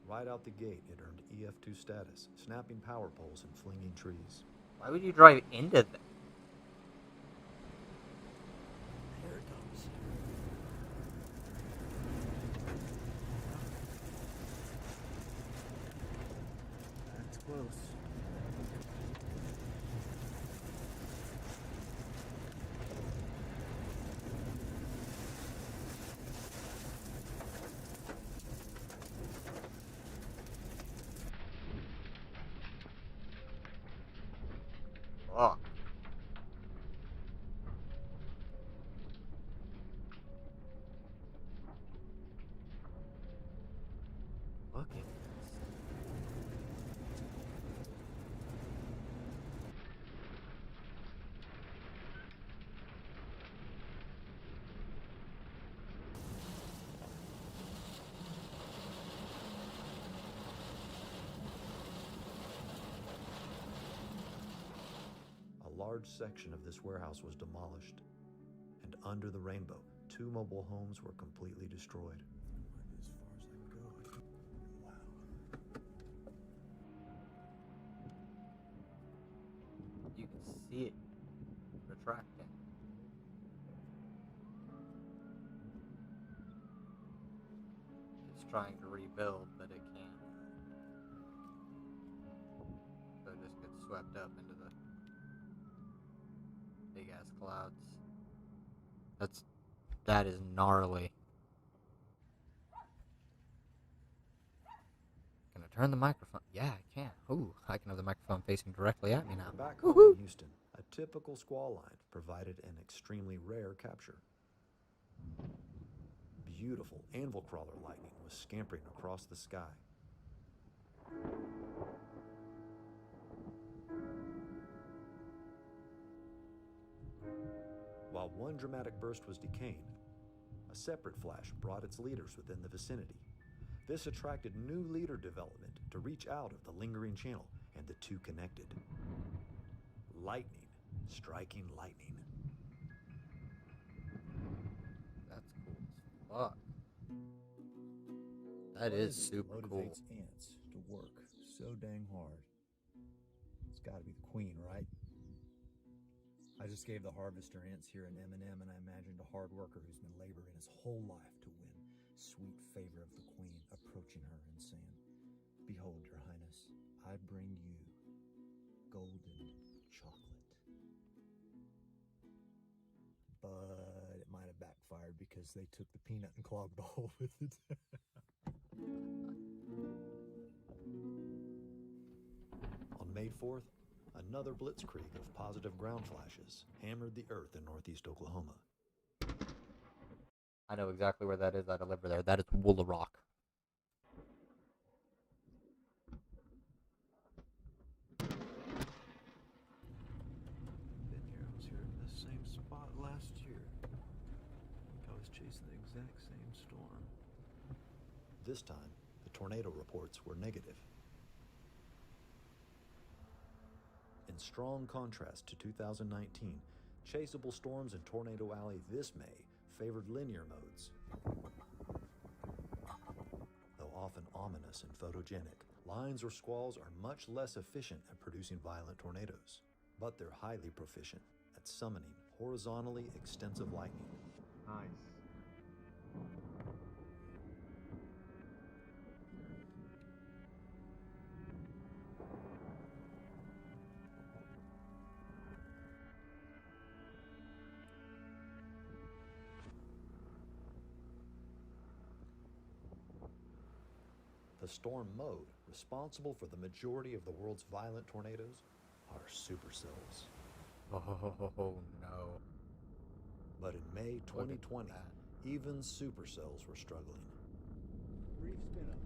Right out the gate, it earned EF2 status, snapping power poles and flinging trees. Why would you drive into them? Here it comes. That's close. Oh. Look at this. A large section of this warehouse was demolished, and under the rainbow, 2 mobile homes were completely destroyed. As far as I can go. Wow. You can see it retracting. It's trying to rebuild, but it can't. So it just gets swept up into the big ass clouds. That is gnarly. Can I turn the microphone? Yeah, I can. Ooh, I can have the microphone facing directly at me now. Back home in Houston, a typical squall line provided an extremely rare capture. Beautiful anvil crawler lightning was scampering across the sky. While one dramatic burst was decaying, a separate flash brought its leaders within the vicinity. This attracted new leader development to reach out of the lingering channel, and the two connected. Lightning striking lightning. That's cool as fuck. That is super cool. Motivates ants to work so dang hard. It's got to be the queen, right? I just gave the harvester ants here an M&M, and I imagined a hard worker who's been laboring his whole life to win sweet favor of the queen, approaching her and saying, "Behold, your highness, I bring you golden chocolate." But it might have backfired because they took the peanut and clogged the hole with it. On May 4th, another blitzkrieg of positive ground flashes hammered the earth in northeast Oklahoma. I know exactly where that is. I deliver there. That is Woolarock. Been here. I was here in this same spot last year. I think I was chasing the exact same storm. This time, the tornado reports were negative. In strong contrast to 2019, chaseable storms in Tornado Alley this May favored linear modes. Though often ominous and photogenic, lines or squalls are much less efficient at producing violent tornadoes, but they're highly proficient at summoning horizontally extensive lightning. Nice. The storm mode, responsible for the majority of the world's violent tornadoes, are supercells. Oh no. But in May 2020, even supercells were struggling. Brief spin up.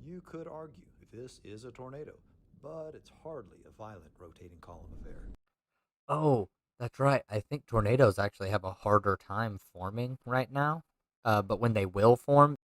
You could argue this is a tornado, but it's hardly a violent rotating column of air. Oh, That's right. I think tornadoes actually have a harder time forming right now. But when they will form,